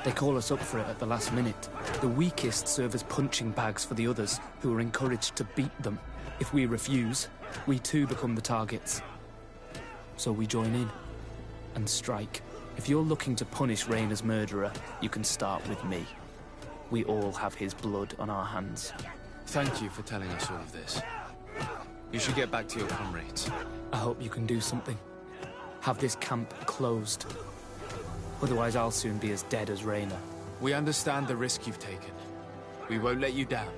They call us up for it at the last minute. The weakest serve as punching bags for the others, who are encouraged to beat them. If we refuse, we too become the targets. So we join in and strike. If you're looking to punish Raynor's murderer, you can start with me. We all have his blood on our hands. Thank you for telling us all of this. You should get back to your comrades. I hope you can do something. Have this camp closed. Otherwise I'll soon be as dead as Raynor. We understand the risk you've taken. We won't let you down.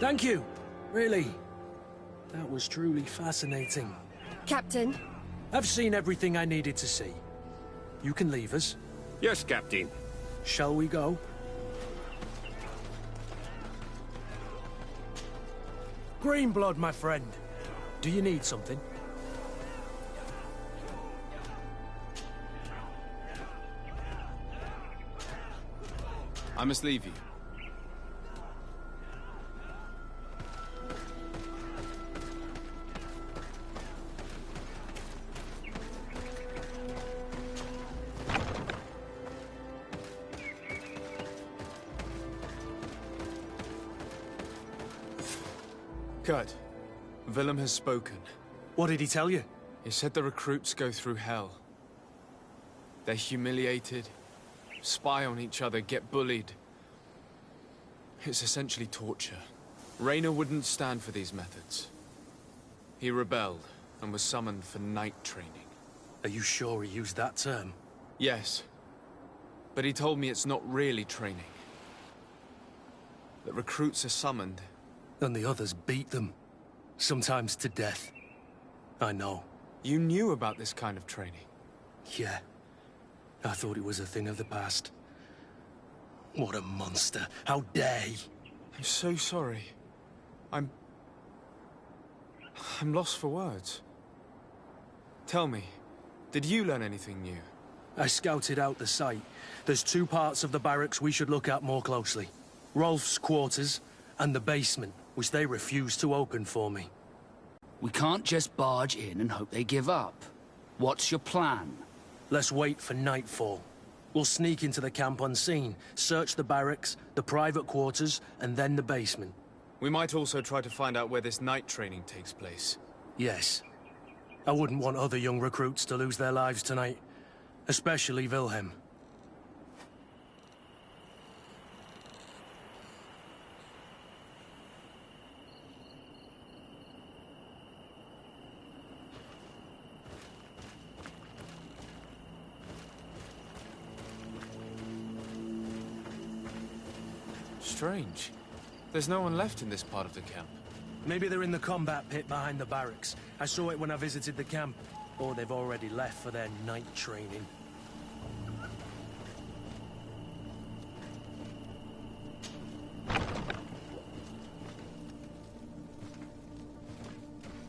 Thank you. Really. That was truly fascinating. Captain? I've seen everything I needed to see. You can leave us. Yes, Captain. Shall we go? Greenblood, my friend. Do you need something? I must leave you. Kurt, Willem has spoken. What did he tell you? He said the recruits go through hell. They're humiliated, spy on each other, get bullied. It's essentially torture. Raynor wouldn't stand for these methods. He rebelled and was summoned for night training. Are you sure he used that term? Yes. But he told me it's not really training. That recruits are summoned. And the others beat them. Sometimes to death. I know. You knew about this kind of training? Yeah. I thought it was a thing of the past. What a monster. How dare he? I'm so sorry. I'm lost for words. Tell me, did you learn anything new? I scouted out the site. There's 2 parts of the barracks we should look at more closely. Rolf's quarters and the basement, which they refused to open for me. We can't just barge in and hope they give up. What's your plan? Let's wait for nightfall. We'll sneak into the camp unseen, search the barracks, the private quarters, and then the basement. We might also try to find out where this night training takes place. Yes. I wouldn't want other young recruits to lose their lives tonight. Especially Wilhelm. Strange. There's no one left in this part of the camp. Maybe they're in the combat pit behind the barracks. I saw it when I visited the camp. Or they've already left for their night training.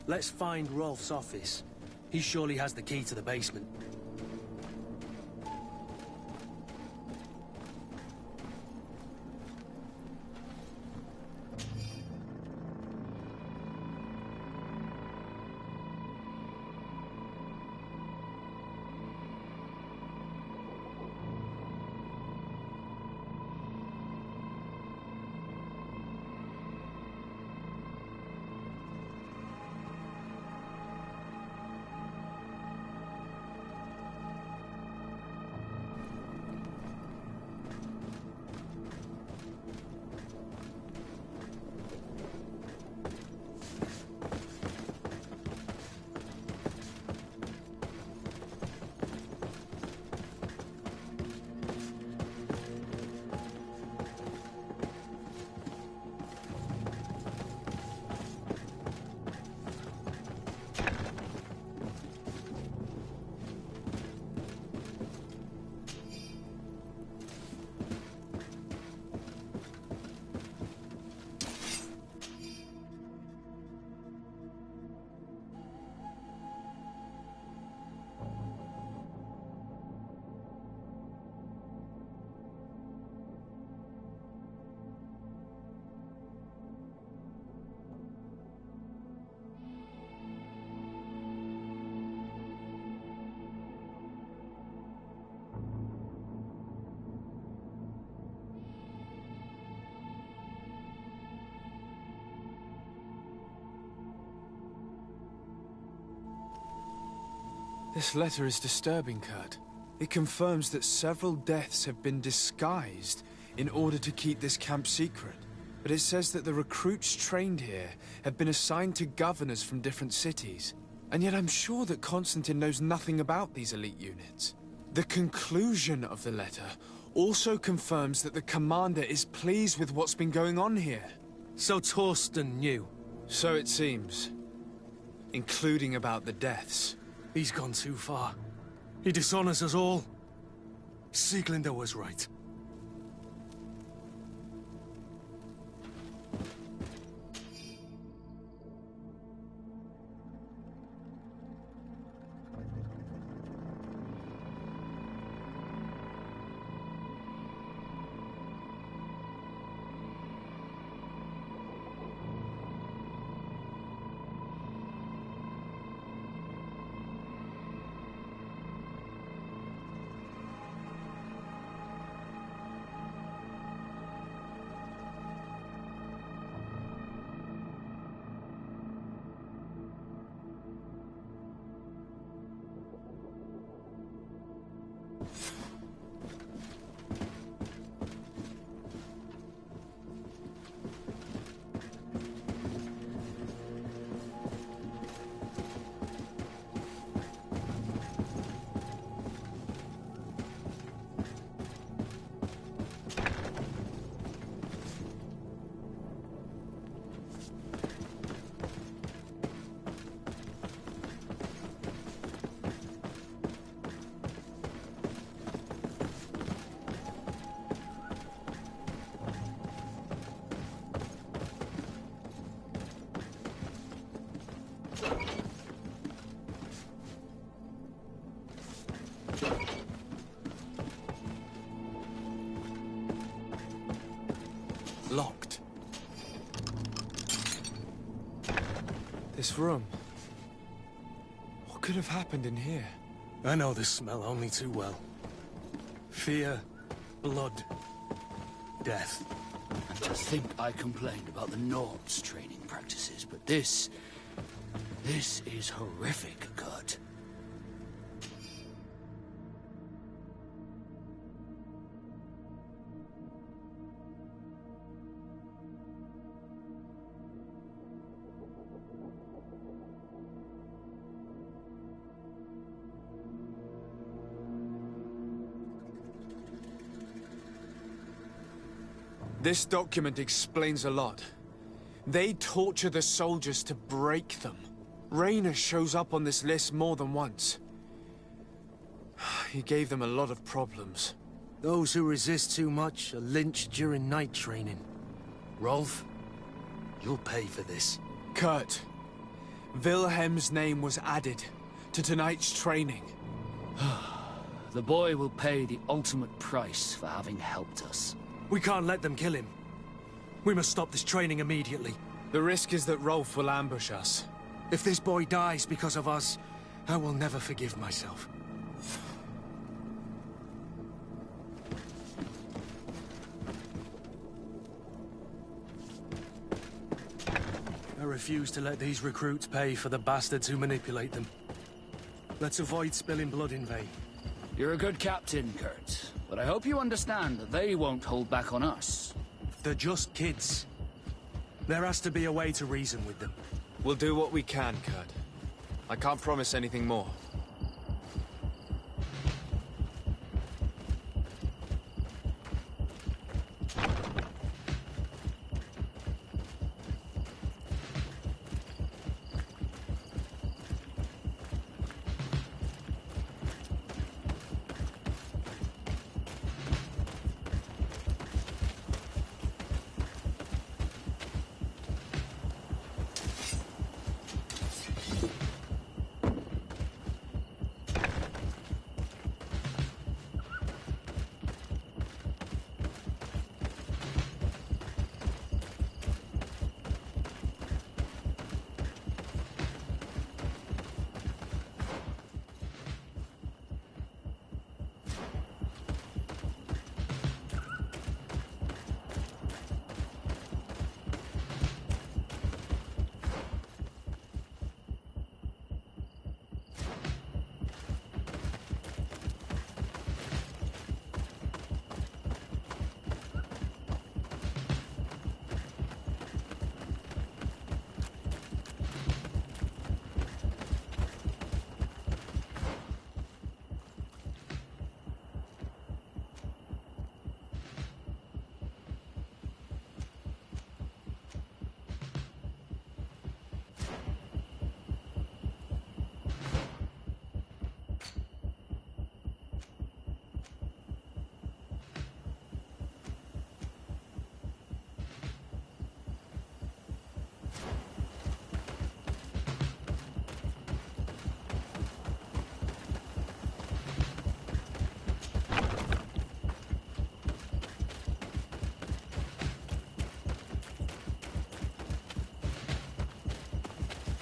Let's find Rolf's office. He surely has the key to the basement. This letter is disturbing, Kurt. It confirms that several deaths have been disguised in order to keep this camp secret. But it says that the recruits trained here have been assigned to governors from different cities. And yet I'm sure that Constantine knows nothing about these elite units. The conclusion of the letter also confirms that the commander is pleased with what's been going on here. So Torsten knew? So it seems. Including about the deaths. He's gone too far. He dishonors us all. Sieglinder was right. Locked. This room. What could have happened in here? I know this smell only too well. Fear, blood, death. And to think I complained about the Nords' training practices, but this is horrific, Kurt. This document explains a lot. They torture the soldiers to break them. Raynor shows up on this list more than once. He gave them a lot of problems. Those who resist too much are lynched during night training. Rolf, you'll pay for this. Kurt, Wilhelm's name was added to tonight's training. The boy will pay the ultimate price for having helped us. We can't let them kill him. We must stop this training immediately. The risk is that Rolf will ambush us. If this boy dies because of us, I will never forgive myself. I refuse to let these recruits pay for the bastards who manipulate them. Let's avoid spilling blood in vain. You're a good captain, Kurt, but I hope you understand that they won't hold back on us. They're just kids. There has to be a way to reason with them. We'll do what we can, Kurt. I can't promise anything more.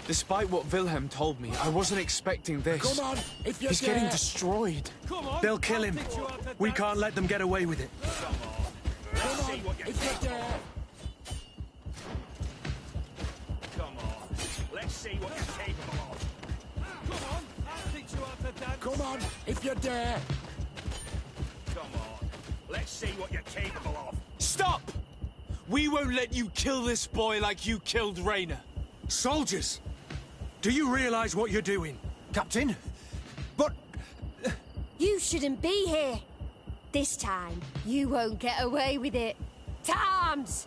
Despite what Wilhelm told me, I wasn't expecting this. Come on, if you're He's getting destroyed. Come on, they'll kill him. We can't let them get away with it. Come on, if you're there. Come on, let's see what you're capable of. Come on, I'll teach you how to dance. Come on, if you're there. Come on, let's see what you're capable of. Stop! We won't let you kill this boy like you killed Raynor. Soldiers! Do you realize what you're doing? Captain? But... You shouldn't be here. This time, you won't get away with it. To arms!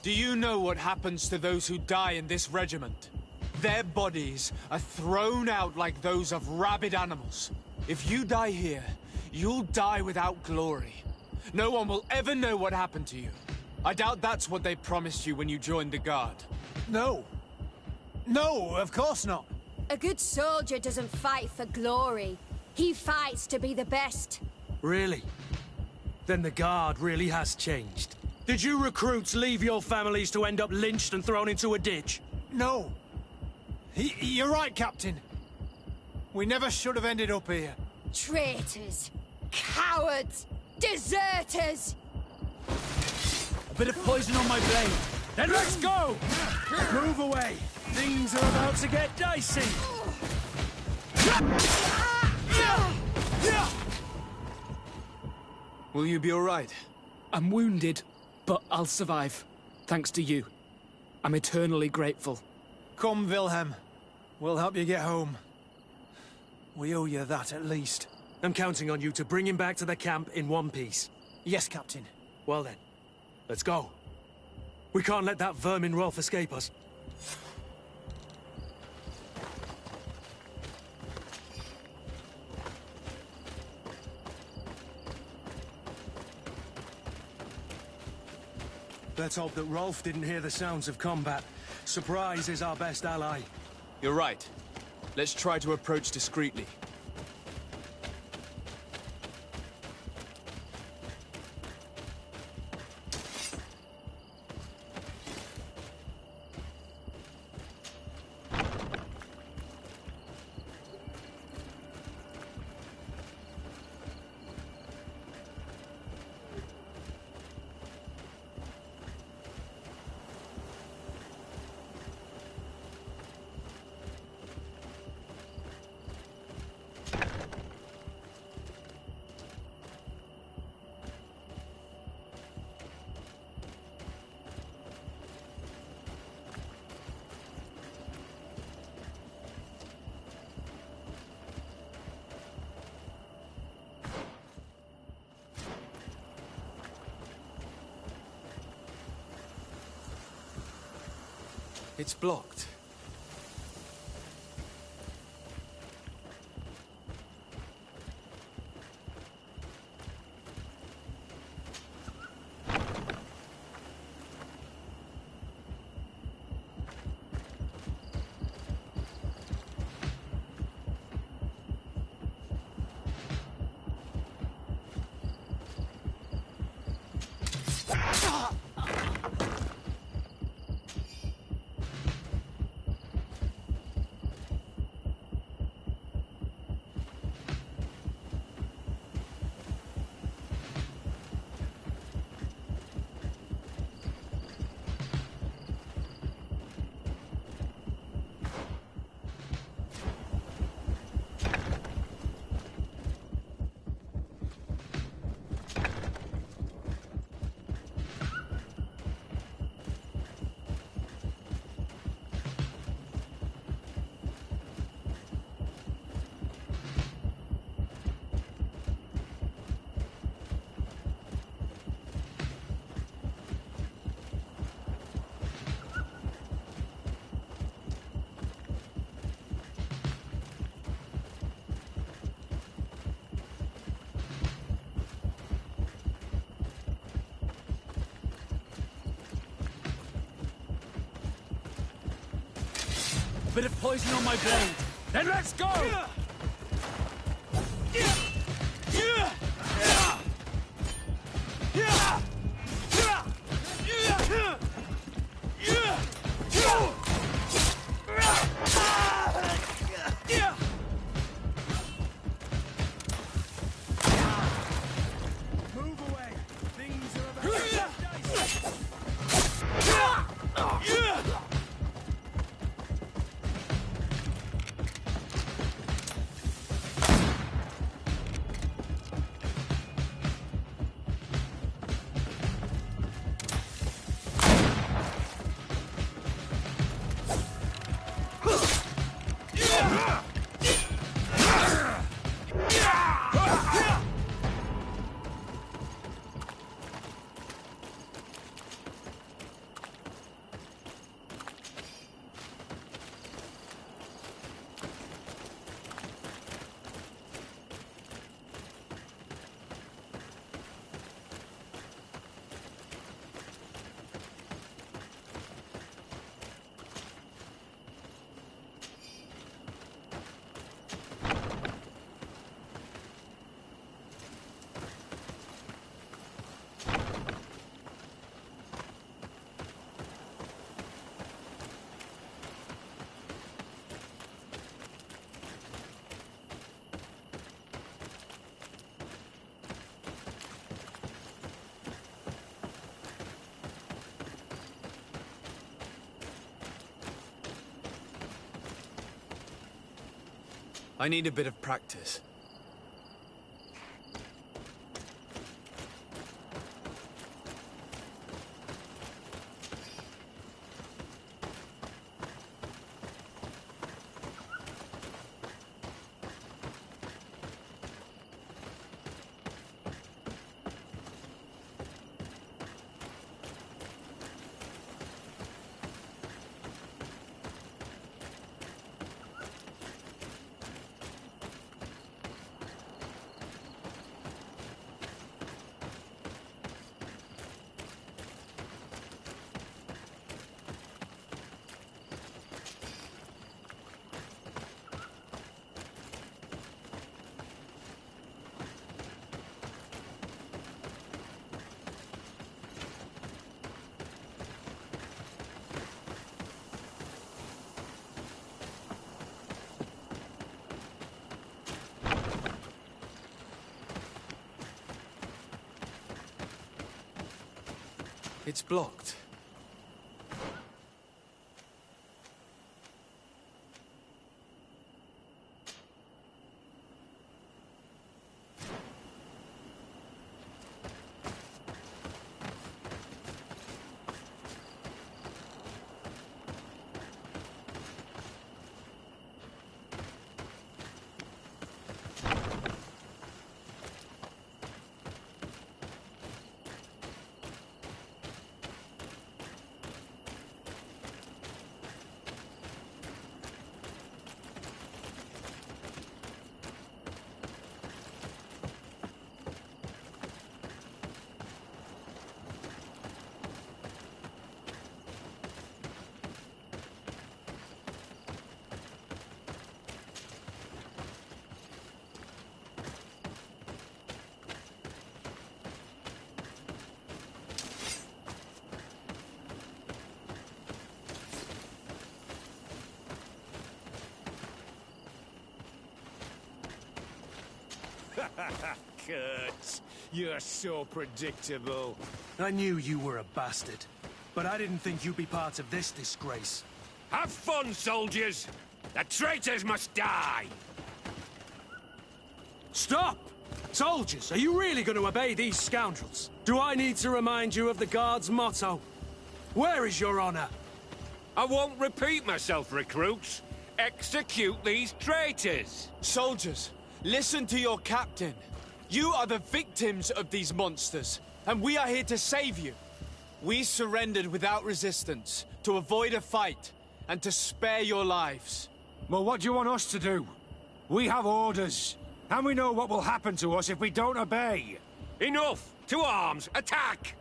Do you know what happens to those who die in this regiment? Their bodies are thrown out like those of rabid animals. If you die here, you'll die without glory. No one will ever know what happened to you. I doubt that's what they promised you when you joined the Guard. No. No, of course not. A good soldier doesn't fight for glory. He fights to be the best. Really? Then the Guard really has changed. Did you recruits leave your families to end up lynched and thrown into a ditch? No. You're right, Captain. We never should have ended up here. Traitors! Cowards! Deserters! A bit of poison on my blade. Then let's go! Move away! Things are about to get dicey! Will you be all right? I'm wounded, but I'll survive. Thanks to you. I'm eternally grateful. Come, Wilhelm. We'll help you get home. We owe you that at least. I'm counting on you to bring him back to the camp in one piece. Yes, Captain. Well then, let's go. We can't let that vermin Rolf escape us. Let's hope that Rolf didn't hear the sounds of combat. Surprise is our best ally. You're right. Let's try to approach discreetly. It's blocked. Bit of poison on my blade. Then let's go! Move away. Things are about to get dicey. I need a bit of practice. It's blocked. Kurt, you're so predictable. I knew you were a bastard, but I didn't think you'd be part of this disgrace. Have fun, soldiers! The traitors must die! Stop! Soldiers, are you really going to obey these scoundrels? Do I need to remind you of the Guard's motto? Where is your honor? I won't repeat myself, recruits. Execute these traitors! Soldiers, listen to your captain. You are the victims of these monsters, and we are here to save you. We surrendered without resistance, to avoid a fight, and to spare your lives. Well, what do you want us to do? We have orders, and we know what will happen to us if we don't obey. Enough! To arms! Attack!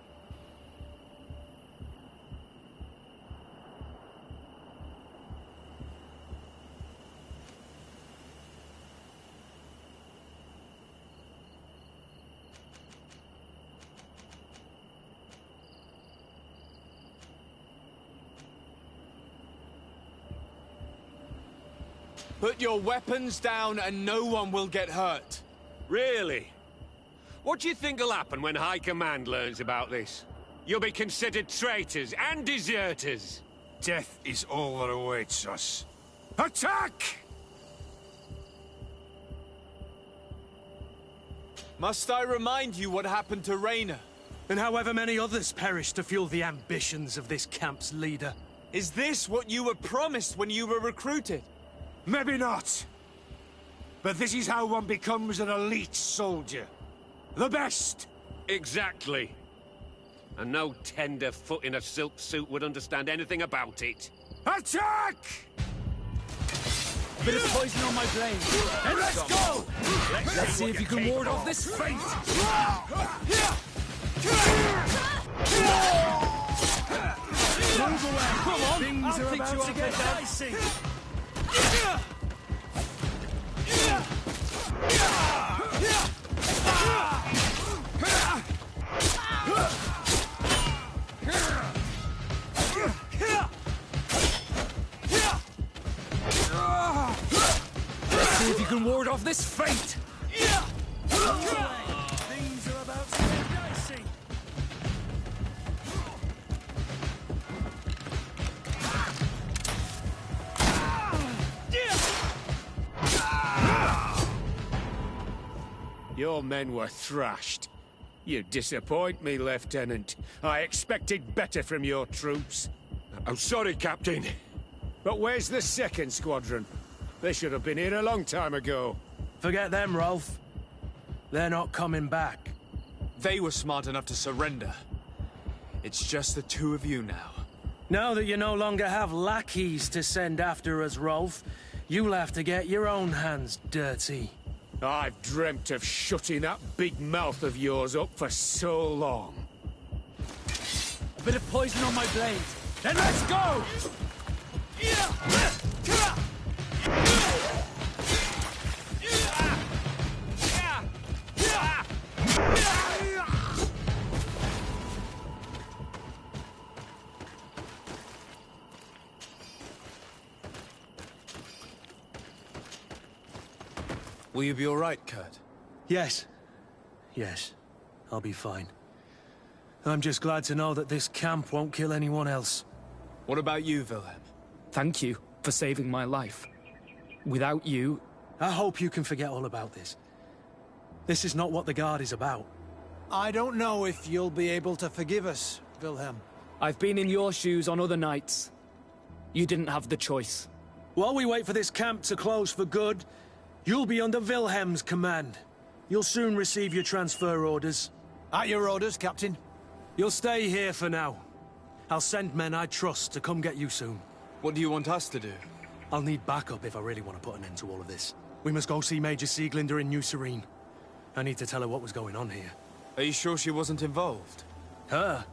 Put your weapons down and no one will get hurt. Really? What do you think will happen when High Command learns about this? You'll be considered traitors and deserters. Death is all that awaits us. Attack! Must I remind you what happened to Raynor? And however many others perished to fuel the ambitions of this camp's leader. Is this what you were promised when you were recruited? Maybe not. But this is how one becomes an elite soldier. The best! Exactly. And no tenderfoot in a silk suit would understand anything about it. Attack! Bit of poison on my blade. And let's go! Let's see if you can ward off this fate. Move away! Come on! Things I'll are fix about you to up get with dicey. Let's see if you can ward off this fate. Things are about to get dicey. Your men were thrashed. You disappoint me, Lieutenant. I expected better from your troops. I'm sorry, Captain. But where's the second squadron? They should have been here a long time ago. Forget them, Rolf. They're not coming back. They were smart enough to surrender. It's just the two of you now. Now that you no longer have lackeys to send after us, Rolf, you'll have to get your own hands dirty. I've dreamt of shutting that big mouth of yours up for so long. A bit of poison on my blade. Then let's go! Will you be all right, Kurt? Yes. Yes. I'll be fine. I'm just glad to know that this camp won't kill anyone else. What about you, Wilhelm? Thank you for saving my life. Without you... I hope you can forget all about this. This is not what the Guard is about. I don't know if you'll be able to forgive us, Wilhelm. I've been in your shoes on other nights. You didn't have the choice. While we wait for this camp to close for good, you'll be under Wilhelm's command. You'll soon receive your transfer orders. At your orders, Captain. You'll stay here for now. I'll send men I trust to come get you soon. What do you want us to do? I'll need backup if I really want to put an end to all of this. We must go see Major Sieglinder in New Serene. I need to tell her what was going on here. Are you sure she wasn't involved? Her?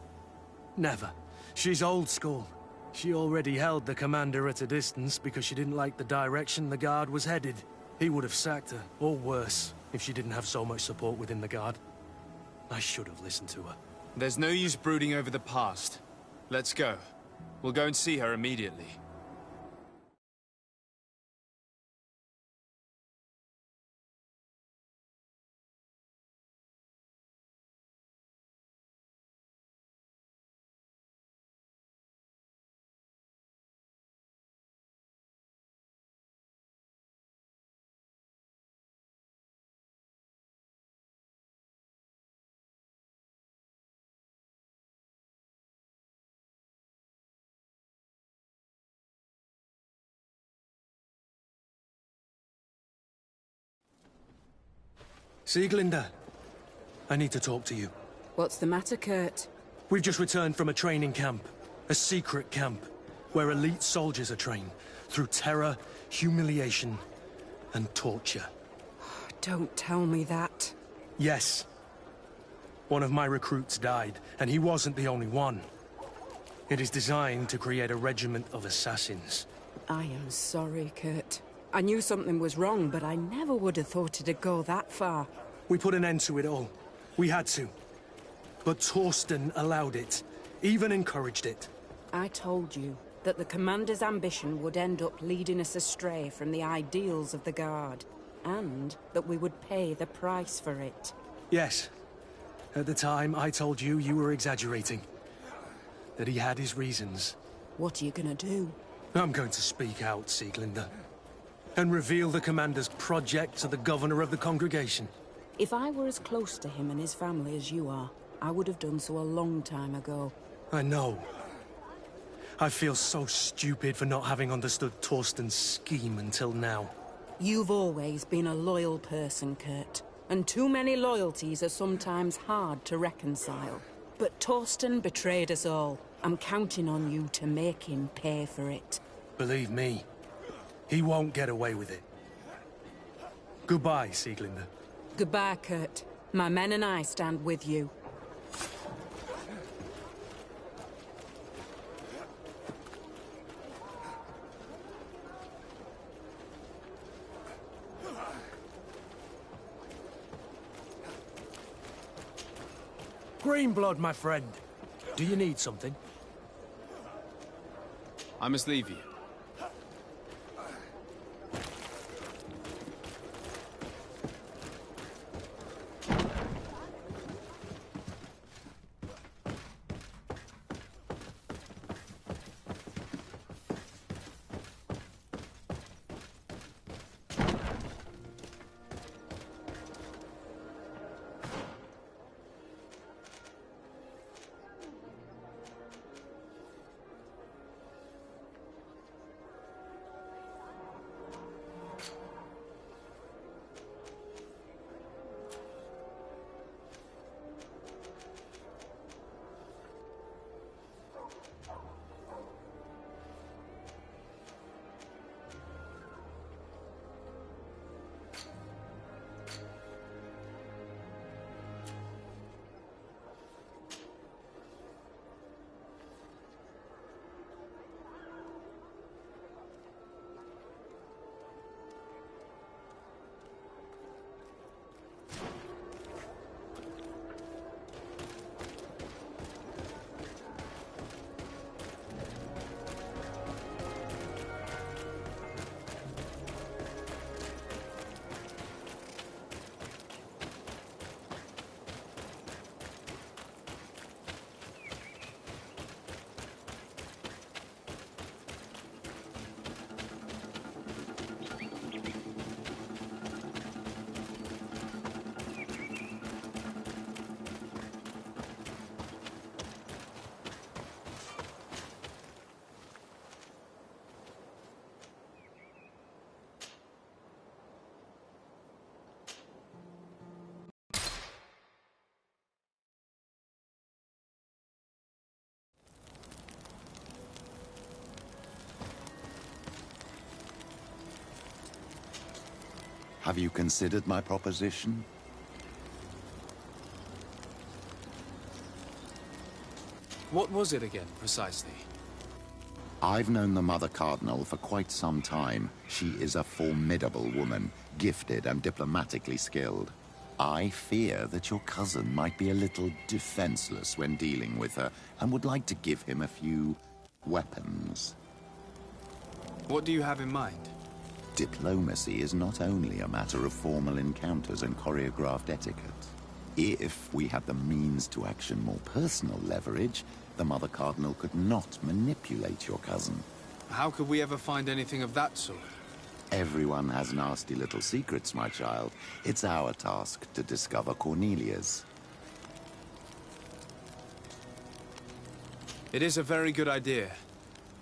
Never. She's old school. She already held the commander at a distance because she didn't like the direction the Guard was headed. He would have sacked her, or worse, if she didn't have so much support within the Guard. I should have listened to her. There's no use brooding over the past. Let's go. We'll go and see her immediately. Sieglinder, I need to talk to you. What's the matter, Kurt? We've just returned from a training camp. A secret camp, where elite soldiers are trained through terror, humiliation, and torture. Don't tell me that. Yes. One of my recruits died, and he wasn't the only one. It is designed to create a regiment of assassins. I am sorry, Kurt. I knew something was wrong, but I never would have thought it'd go that far. We put an end to it all. We had to. But Torsten allowed it, even encouraged it. I told you that the Commander's ambition would end up leading us astray from the ideals of the Guard, and that we would pay the price for it. Yes. At the time, I told you you were exaggerating. That he had his reasons. What are you gonna do? I'm going to speak out, Sieglinder. And reveal the Commander's project to the Governor of the Congregation. If I were as close to him and his family as you are, I would have done so a long time ago. I know. I feel so stupid for not having understood Torsten's scheme until now. You've always been a loyal person, Kurt. And too many loyalties are sometimes hard to reconcile. But Torsten betrayed us all. I'm counting on you to make him pay for it. Believe me, he won't get away with it. Goodbye, Sieglinder. Goodbye, Kurt. My men and I stand with you. Greenblood, my friend. Do you need something? I must leave you. Have you considered my proposition? What was it again, precisely? I've known the Mother Cardinal for quite some time. She is a formidable woman, gifted and diplomatically skilled. I fear that your cousin might be a little defenseless when dealing with her, and would like to give him a few weapons. What do you have in mind? Diplomacy is not only a matter of formal encounters and choreographed etiquette. If we had the means to action more personal leverage, the Mother Cardinal could not manipulate your cousin. How could we ever find anything of that sort? Everyone has nasty little secrets, my child. It's our task to discover Cornelia's. It is a very good idea,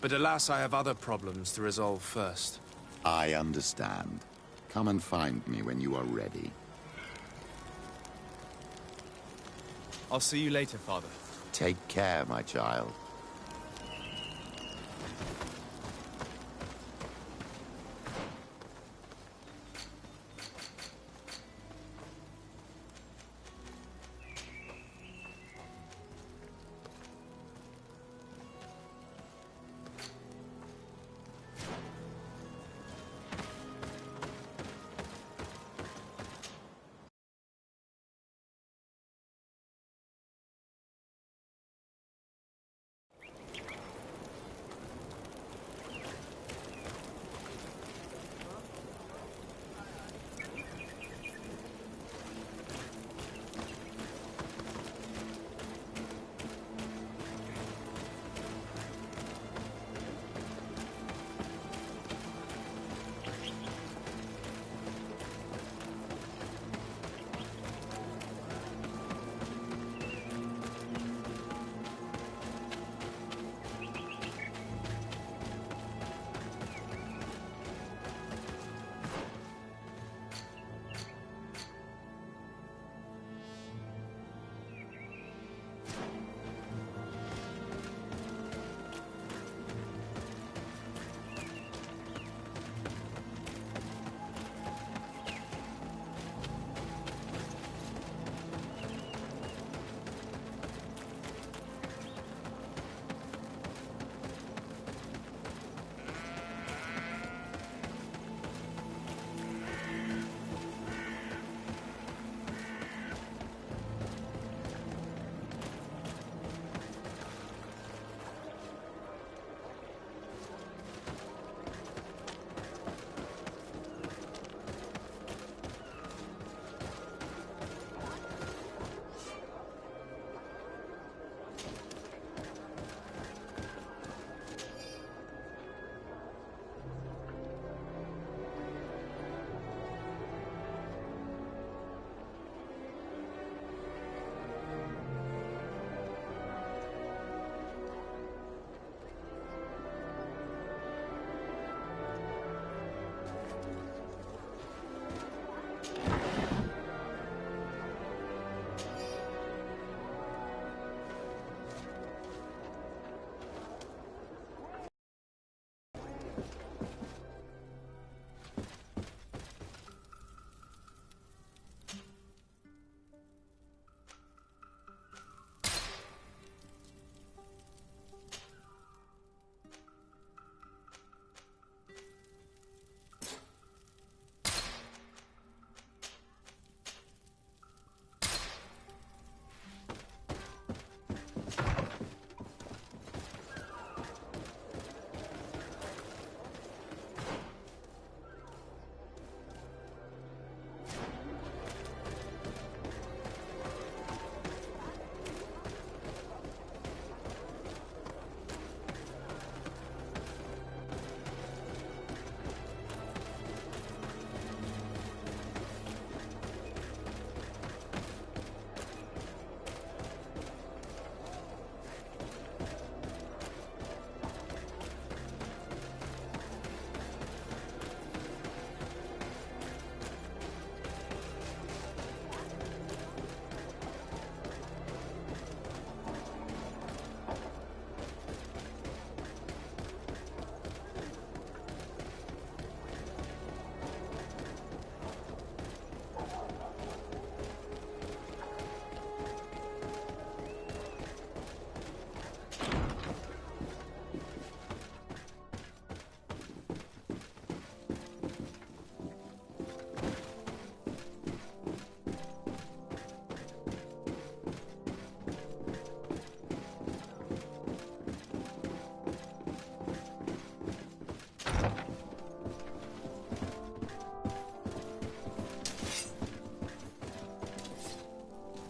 but alas, I have other problems to resolve first. I understand. Come and find me when you are ready. I'll see you later, Father. Take care, my child.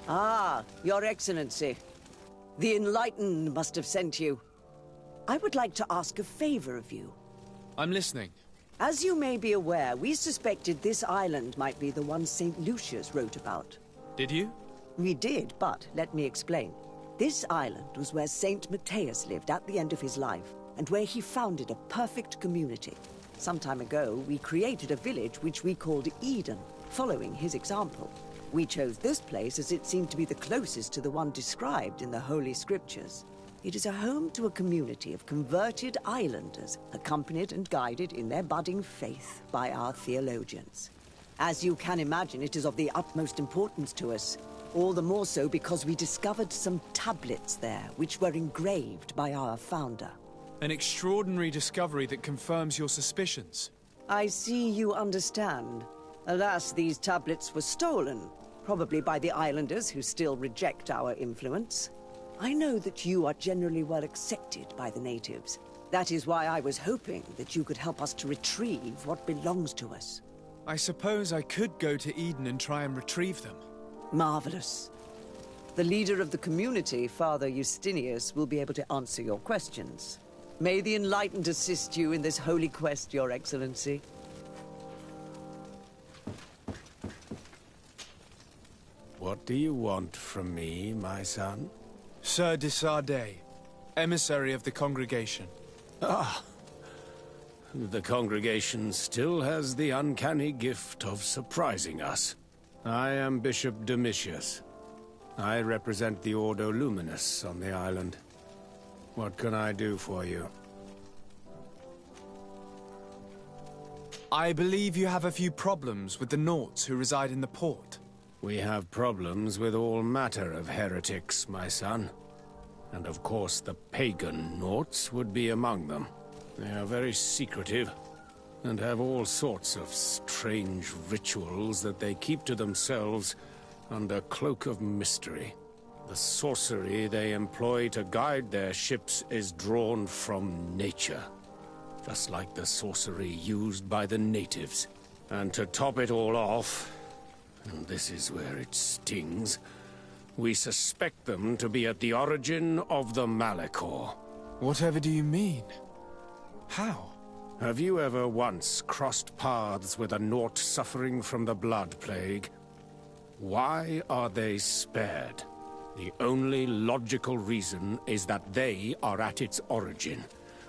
Ah, Your Excellency. The Enlightened must have sent you. I would like to ask a favor of you. I'm listening. As you may be aware, we suspected this island might be the one St. Lucius wrote about. Did you? We did, but let me explain. This island was where St. Matthias lived at the end of his life, and where he founded a perfect community. Some time ago, we created a village which we called Eden, following his example. We chose this place as it seemed to be the closest to the one described in the Holy Scriptures. It is a home to a community of converted islanders, accompanied and guided in their budding faith by our theologians. As you can imagine, it is of the utmost importance to us, all the more so because we discovered some tablets there, which were engraved by our founder. An extraordinary discovery that confirms your suspicions. I see you understand. Alas, these tablets were stolen, probably by the islanders who still reject our influence. I know that you are generally well accepted by the natives. That is why I was hoping that you could help us to retrieve what belongs to us. I suppose I could go to Eden and try and retrieve them. Marvelous. The leader of the community, Father Justinius, will be able to answer your questions. May the Enlightened assist you in this holy quest, Your Excellency. What do you want from me, my son? Sir de Sardet, emissary of the congregation. Ah, the congregation still has the uncanny gift of surprising us. I am Bishop Domitius. I represent the Ordo Luminous on the island. What can I do for you? I believe you have a few problems with the Nauts who reside in the port. We have problems with all matter of heretics, my son. And of course the pagan Nauts would be among them. They are very secretive, and have all sorts of strange rituals that they keep to themselves under cloak of mystery. The sorcery they employ to guide their ships is drawn from nature, just like the sorcery used by the natives. And to top it all off, and this is where it stings, we suspect them to be at the origin of the Malachor. Whatever do you mean? How? Have you ever once crossed paths with a Naut suffering from the Blood Plague? Why are they spared? The only logical reason is that they are at its origin,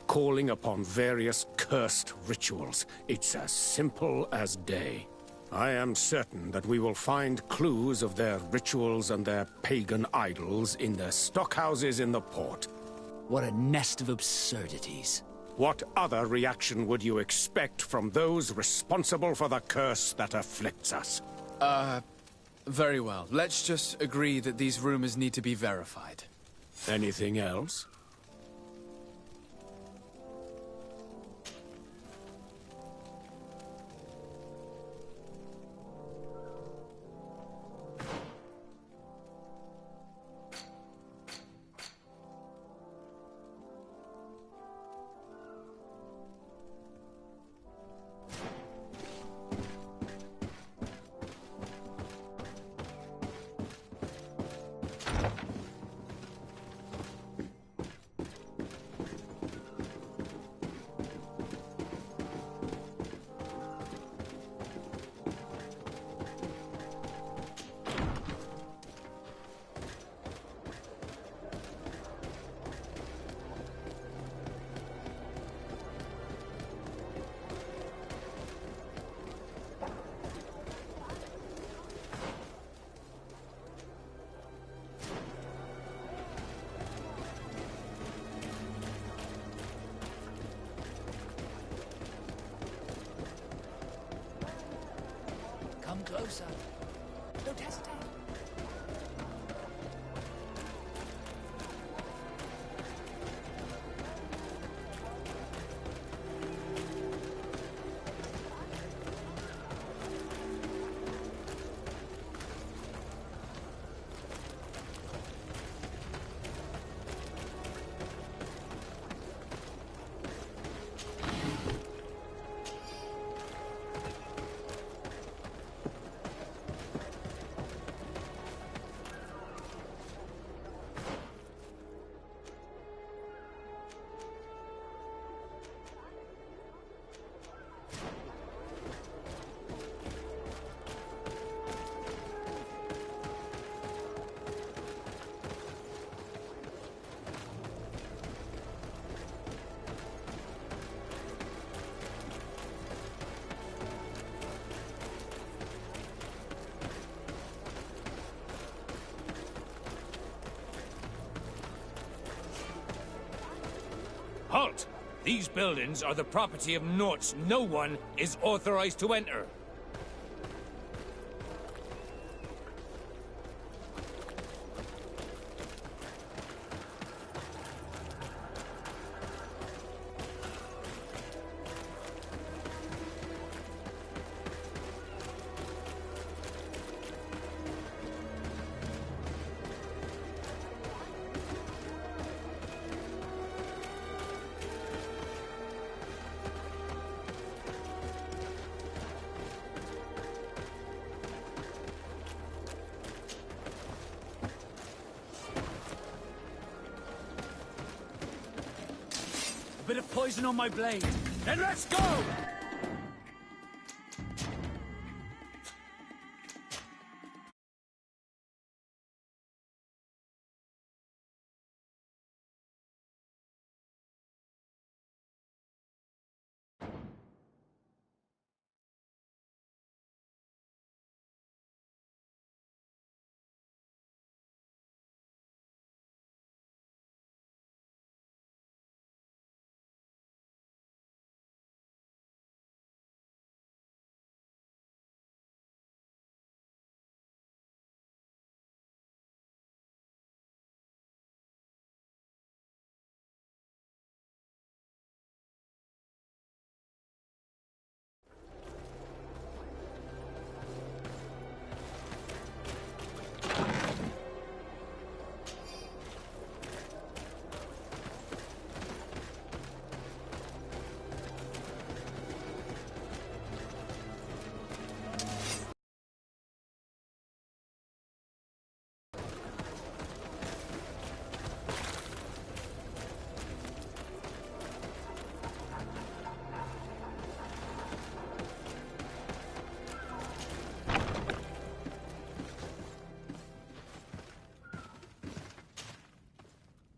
calling upon various cursed rituals. It's as simple as day. I am certain that we will find clues of their rituals and their pagan idols in their stockhouses in the port. What a nest of absurdities. What other reaction would you expect from those responsible for the curse that afflicts us? Very well. Let's just agree that these rumors need to be verified. Anything else? Come closer. Don't hesitate. halt! These buildings are the property of Norts. No one is authorized to enter. Bit of poison on my blade. Then let's go!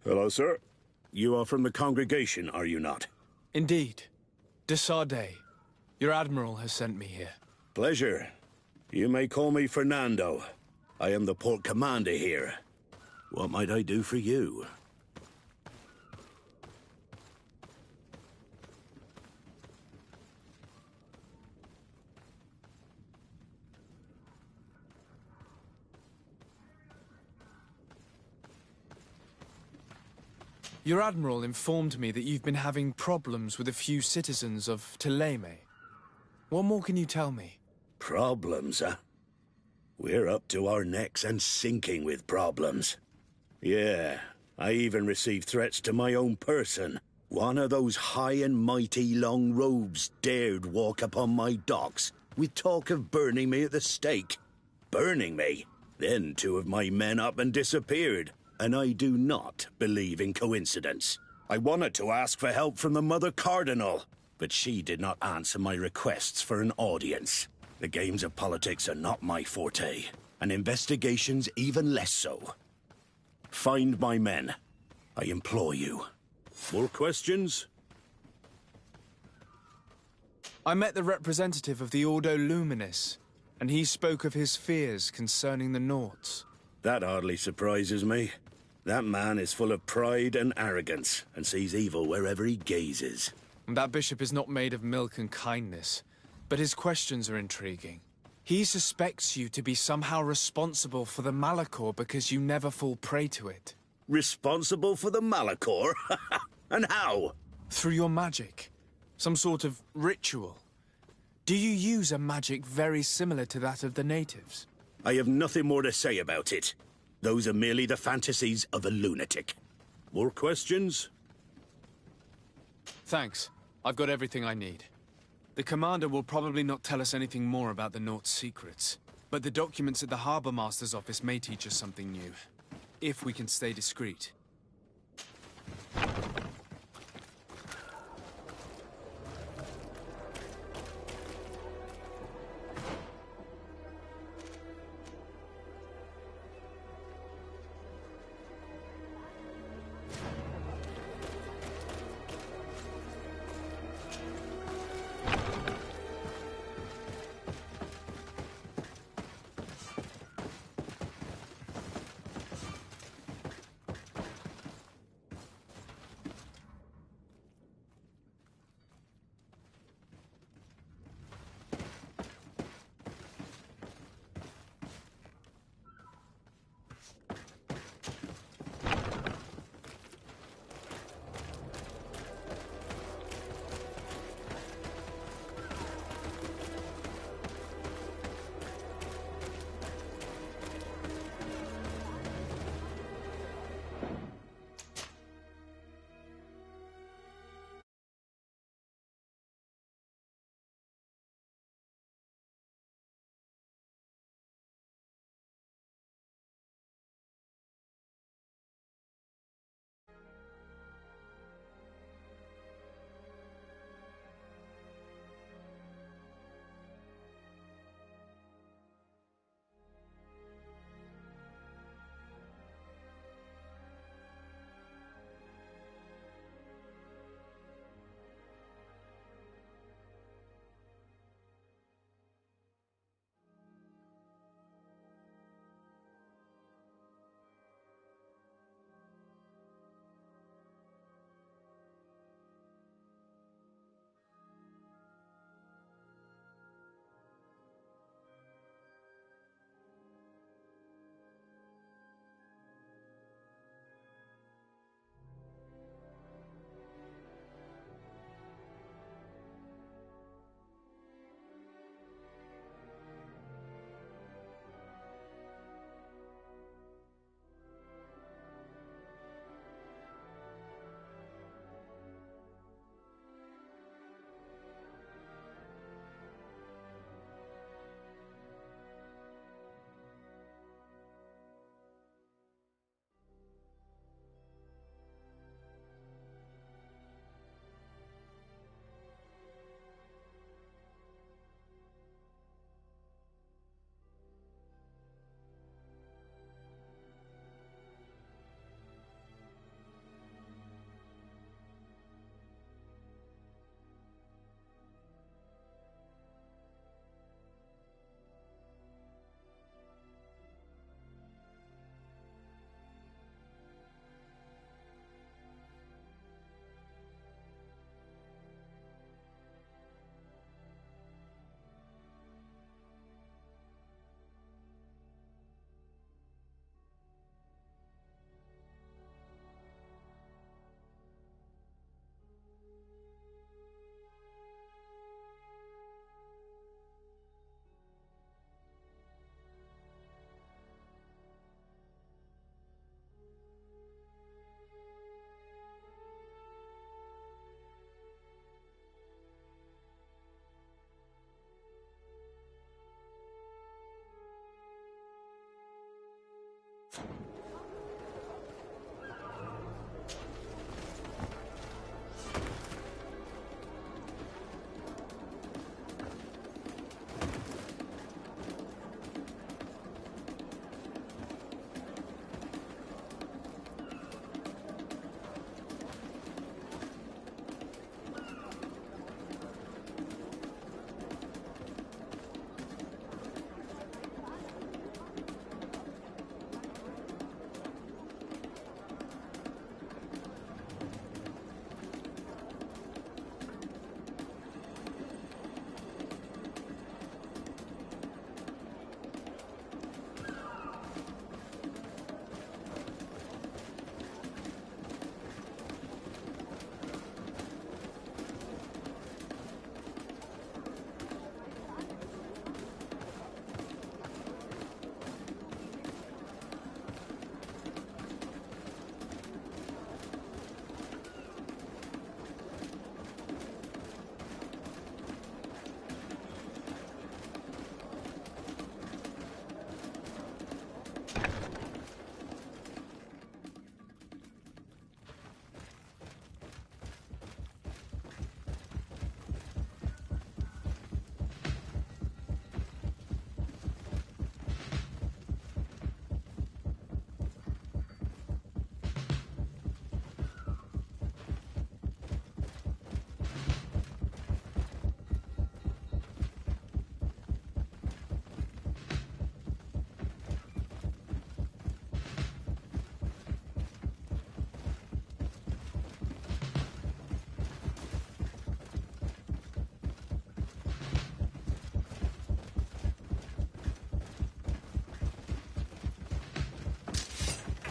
Hello, sir. You are from the congregation, are you not? Indeed. De Sardet. Your admiral has sent me here. Pleasure. You may call me Fernando. I am the port commander here. What might I do for you? Your admiral informed me that you've been having problems with a few citizens of Thélème. What more can you tell me? Problems, huh? We're up to our necks and sinking with problems. Yeah, I even received threats to my own person. One of those high and mighty long robes dared walk upon my docks with talk of burning me at the stake. Burning me? Then two of my men up and disappeared. And I do not believe in coincidence. I wanted to ask for help from the Mother Cardinal, but she did not answer my requests for an audience. The games of politics are not my forte, and investigations even less so. Find my men. I implore you. More questions? I met the representative of the Ordo Luminis, and he spoke of his fears concerning the Norts. That hardly surprises me. That man is full of pride and arrogance, and sees evil wherever he gazes. That bishop is not made of milk and kindness, but his questions are intriguing. He suspects you to be somehow responsible for the Malachor because you never fall prey to it. Responsible for the Malachor? And how? Through your magic. Some sort of ritual. Do you use a magic very similar to that of the natives? I have nothing more to say about it. Those are merely the fantasies of a lunatic. More questions? Thanks. I've got everything I need. The commander will probably not tell us anything more about the Nort's secrets, but the documents at the Harbour Master's office may teach us something new, if we can stay discreet.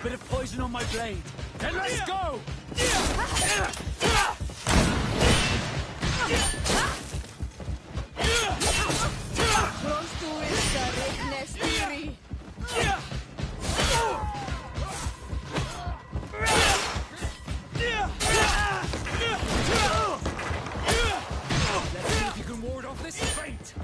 Bit of poison on my blade. Then let's go! Let's see if you can ward off this fate!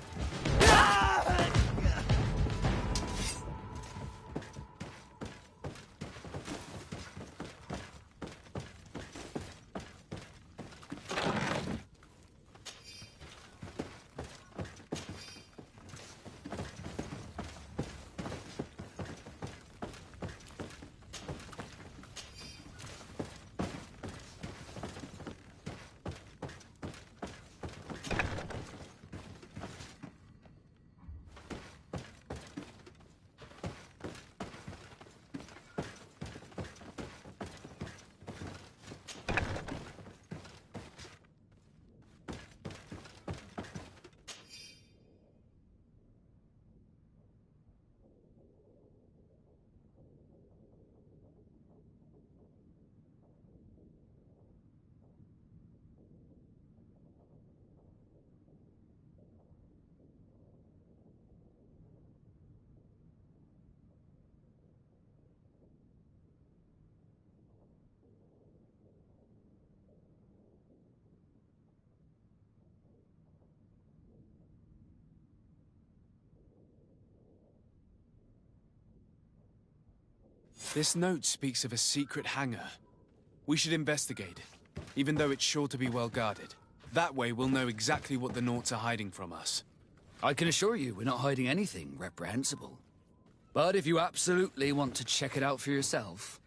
This note speaks of a secret hangar. We should investigate, even though it's sure to be well guarded. That way we'll know exactly what the Naughts are hiding from us. I can assure you we're not hiding anything reprehensible. But if you absolutely want to check it out for yourself...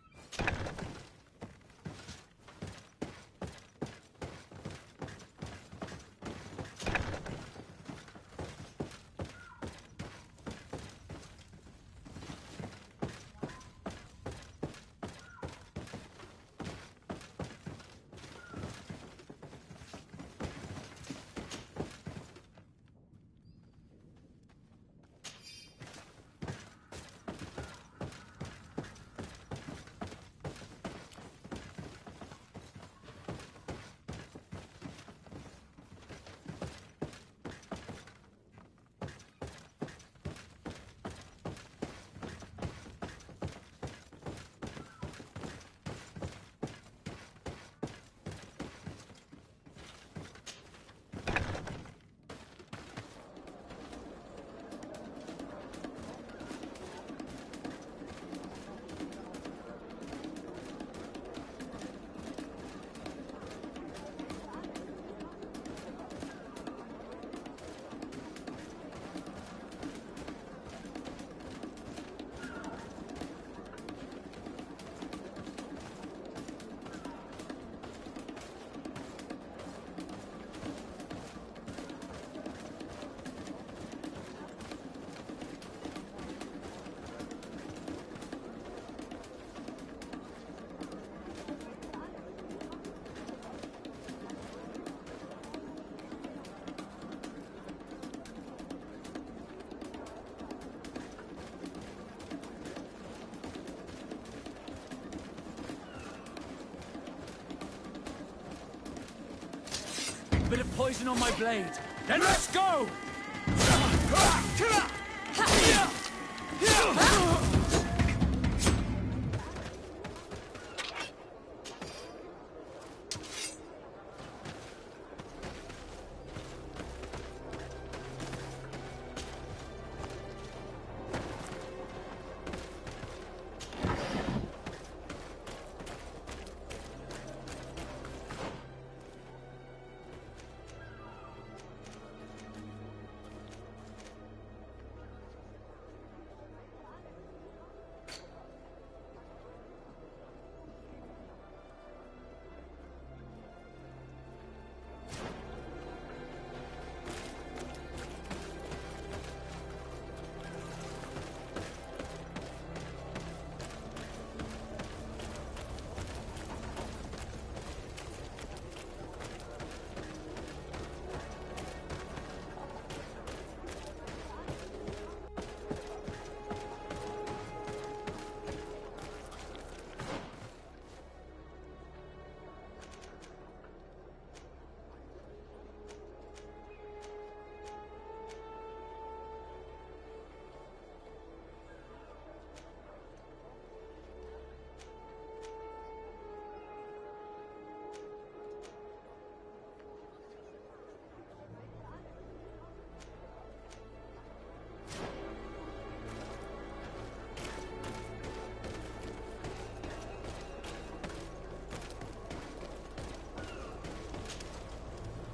Bit of poison on my blade. Then let's go!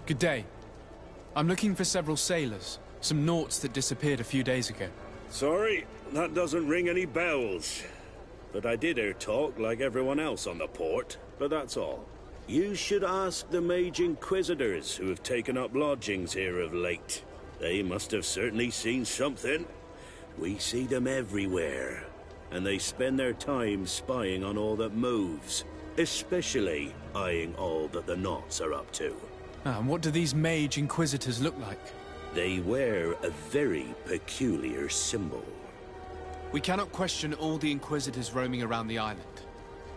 Good day. I'm looking for several sailors. Some Nauts that disappeared a few days ago. Sorry, that doesn't ring any bells. But I did hear talk like everyone else on the port, but that's all. You should ask the Mage Inquisitors who have taken up lodgings here of late. They must have certainly seen something. We see them everywhere, and they spend their time spying on all that moves, especially eyeing all that the Nauts are up to. And what do these Mage Inquisitors look like? They wear a very peculiar symbol. We cannot question all the Inquisitors roaming around the island.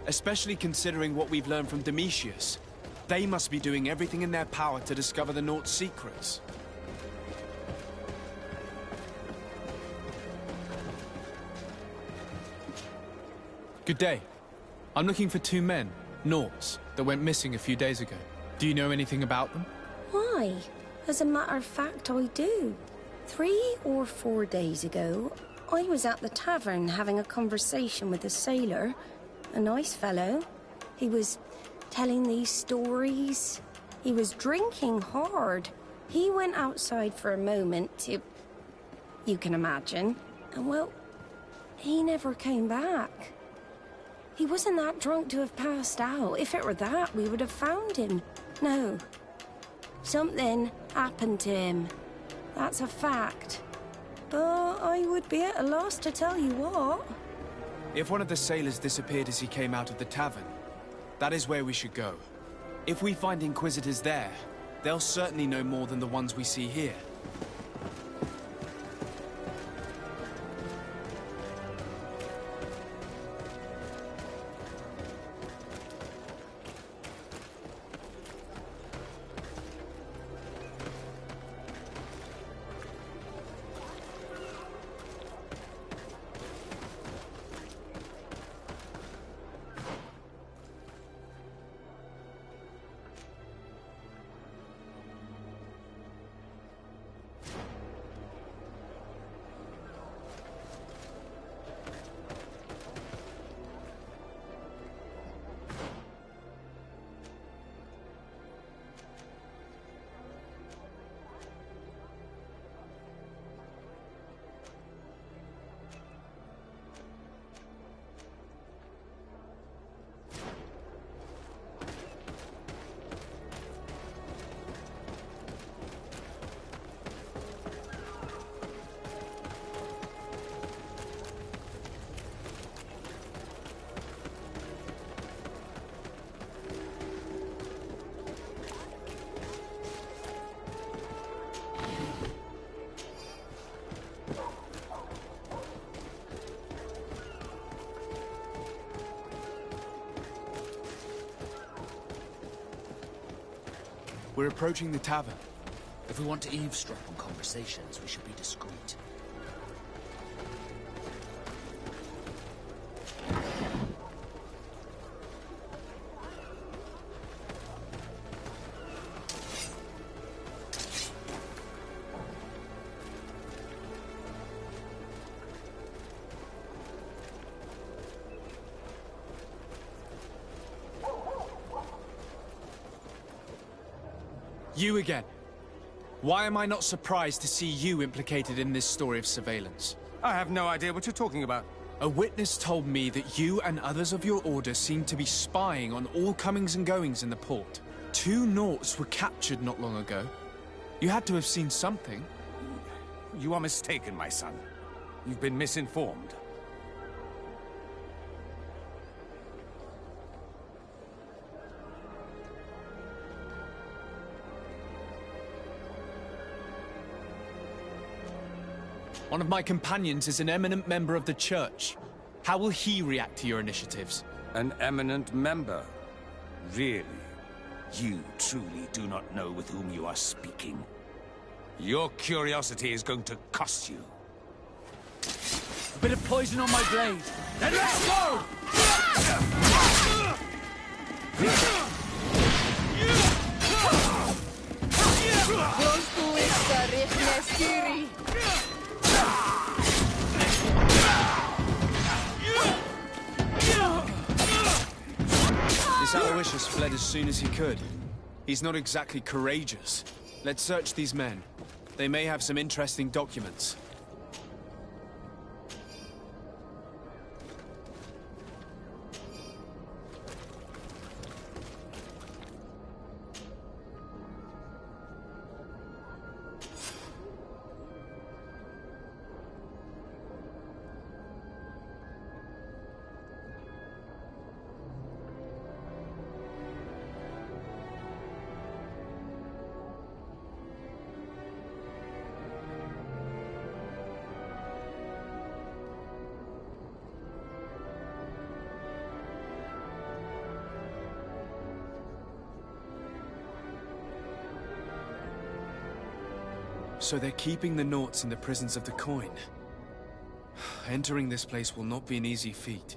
Especially considering what we've learned from Domitius. They must be doing everything in their power to discover the Nauts' secrets. Good day. I'm looking for 2 men, Nauts, that went missing a few days ago. Do you know anything about them? Why? As a matter of fact, I do. 3 or 4 days ago, I was at the tavern having a conversation with a sailor. A nice fellow. He was telling these stories. He was drinking hard. He went outside for a moment to... you can imagine. And well, he never came back. He wasn't that drunk to have passed out. If it were that, we would have found him. No. Something happened to him. That's a fact. But I would be at a loss to tell you what. If one of the sailors disappeared as he came out of the tavern, that is where we should go. If we find Inquisitors there, they'll certainly know more than the ones we see here. We're approaching the tavern. If we want to eavesdrop on conversations, we should be discreet. You again. Why am I not surprised to see you implicated in this story of surveillance? I have no idea what you're talking about. A witness told me that you and others of your order seem to be spying on all comings and goings in the port. 2 Nauts were captured not long ago. You had to have seen something. You are mistaken, my son. You've been misinformed. One of my companions is an eminent member of the Church. How will he react to your initiatives? An eminent member? Really? You truly do not know with whom you are speaking. Your curiosity is going to cost you. A bit of poison on my blade. Then let's go! This Aloysius fled as soon as he could. He's not exactly courageous. Let's search these men. They may have some interesting documents. So they're keeping the Naughts in the prisons of the coin. Entering this place will not be an easy feat.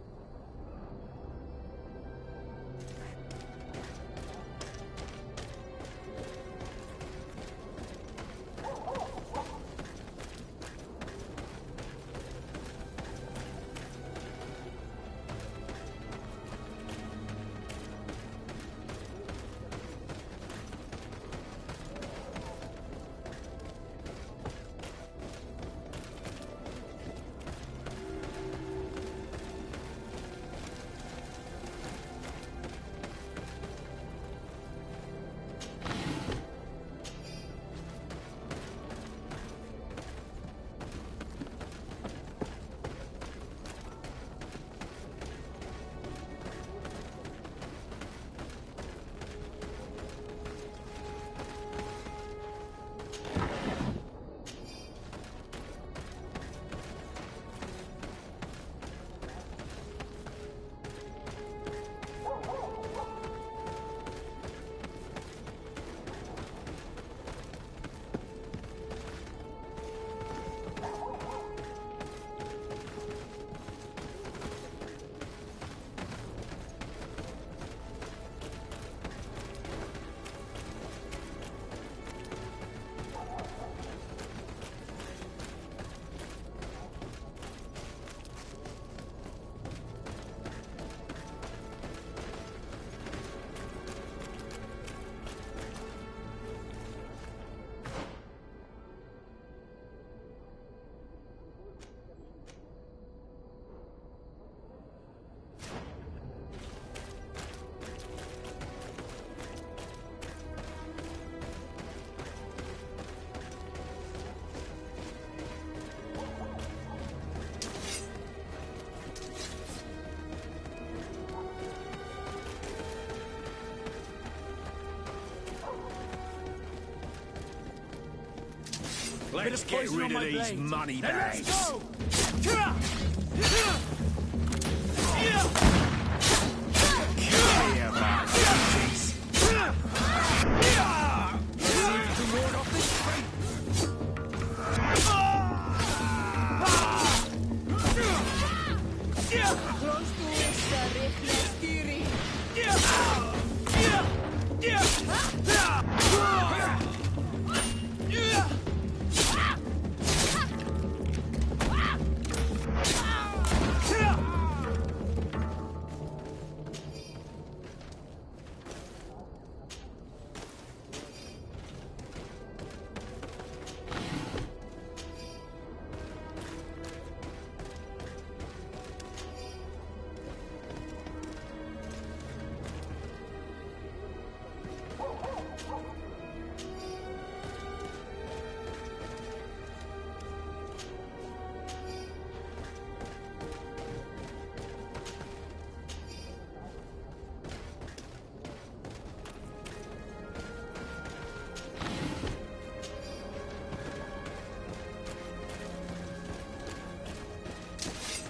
Let's get rid of these money bags. Let's go!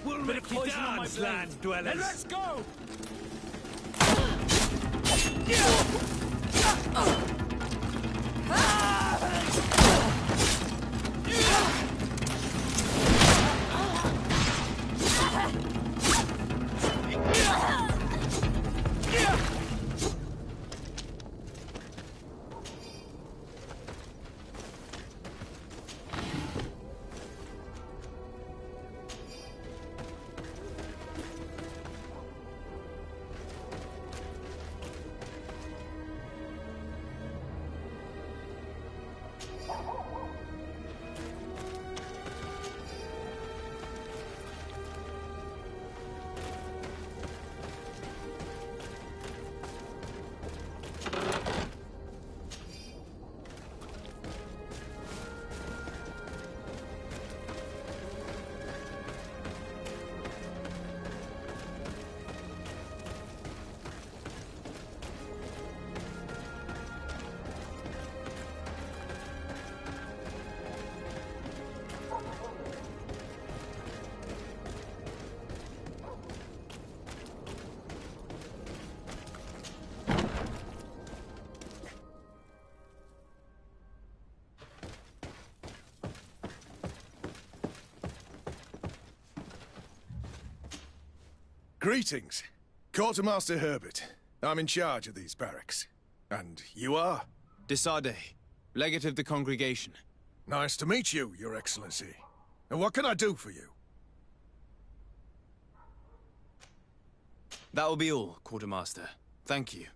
We'll make you dance, land dwellers. Let's go! Greetings. Quartermaster Herbert. I'm in charge of these barracks. And you are? Desade, legate of the congregation. Nice to meet you, Your Excellency. And what can I do for you? That will be all, Quartermaster. Thank you.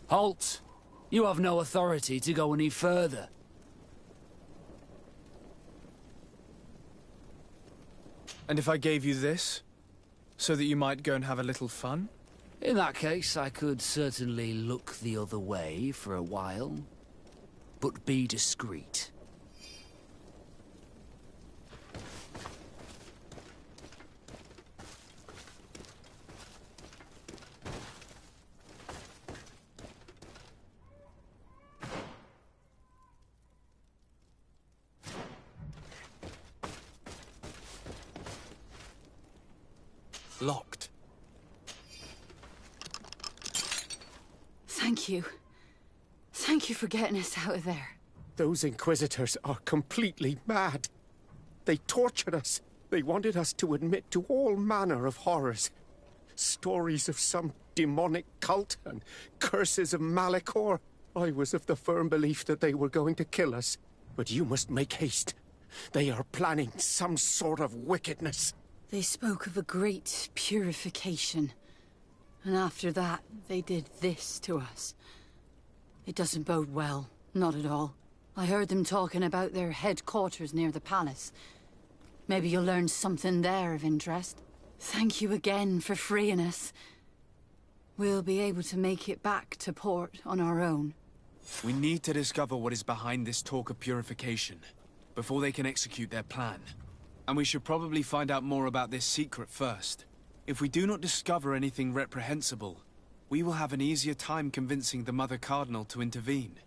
Halt! You have no authority to go any further. And if I gave you this, so that you might go and have a little fun? In that case, I could certainly look the other way for a while. But be discreet. Locked. Thank you. Thank you for getting us out of there. Those Inquisitors are completely mad. They tortured us. They wanted us to admit to all manner of horrors. Stories of some demonic cult and curses of Malachor. I was of the firm belief that they were going to kill us. But you must make haste. They are planning some sort of wickedness. They spoke of a great purification. And after that, they did this to us. It doesn't bode well. Not at all. I heard them talking about their headquarters near the palace. Maybe you'll learn something there of interest. Thank you again for freeing us. We'll be able to make it back to port on our own. We need to discover what is behind this talk of purification, before they can execute their plan. And we should probably find out more about this secret first. If we do not discover anything reprehensible, we will have an easier time convincing the Mother Cardinal to intervene.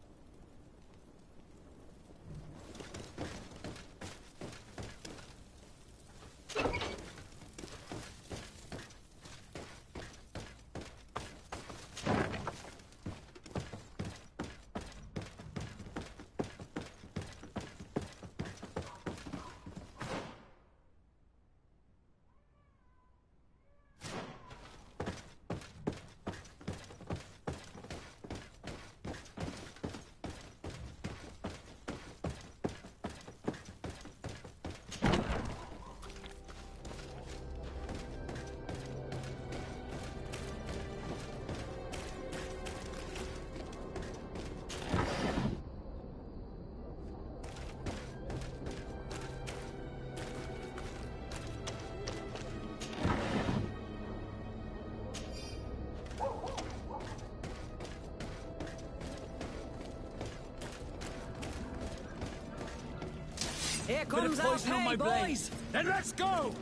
Here comes our pay, boys! Then let's go!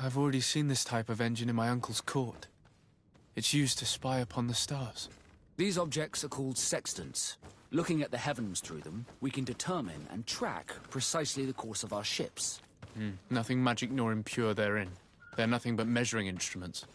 I've already seen this type of engine in my uncle's court. It's used to spy upon the stars. These objects are called sextants. Looking at the heavens through them, we can determine and track precisely the course of our ships. Nothing magic nor impure therein. They're nothing but measuring instruments.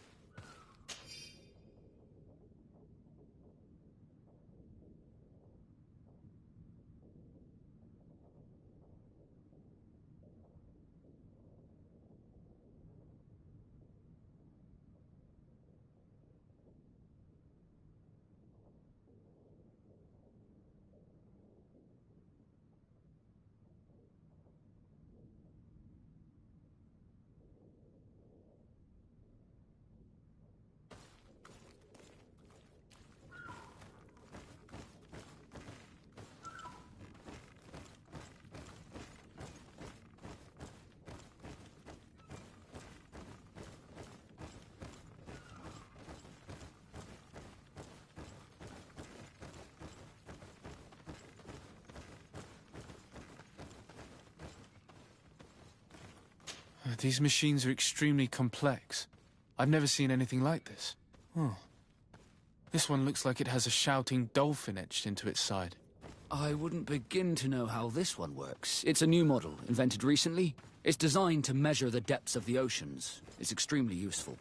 These machines are extremely complex. I've never seen anything like this. Oh. This one looks like it has a shouting dolphin etched into its side. I wouldn't begin to know how this one works. It's a new model, invented recently. It's designed to measure the depths of the oceans. It's extremely useful.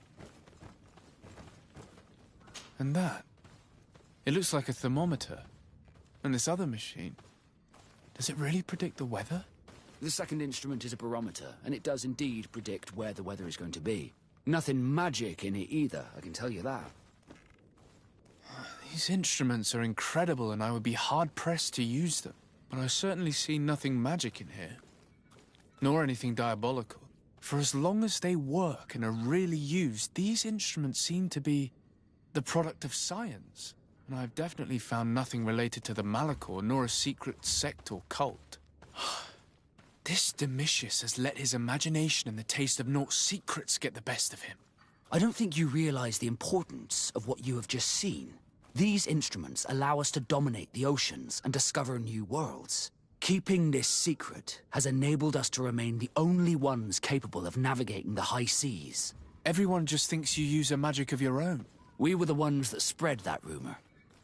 And that? It looks like a thermometer. And this other machine, does it really predict the weather? The second instrument is a barometer, and it does indeed predict where the weather is going to be. Nothing magic in it either, I can tell you that. These instruments are incredible, and I would be hard-pressed to use them. But I certainly see nothing magic in here. Nor anything diabolical. For as long as they work and are really used, these instruments seem to be the product of science. And I've definitely found nothing related to the Malachor, nor a secret sect or cult. This Domitius has let his imagination and the taste of Naught's secrets get the best of him. I don't think you realize the importance of what you have just seen. These instruments allow us to dominate the oceans and discover new worlds. Keeping this secret has enabled us to remain the only ones capable of navigating the high seas. Everyone just thinks you use a magic of your own. We were the ones that spread that rumor.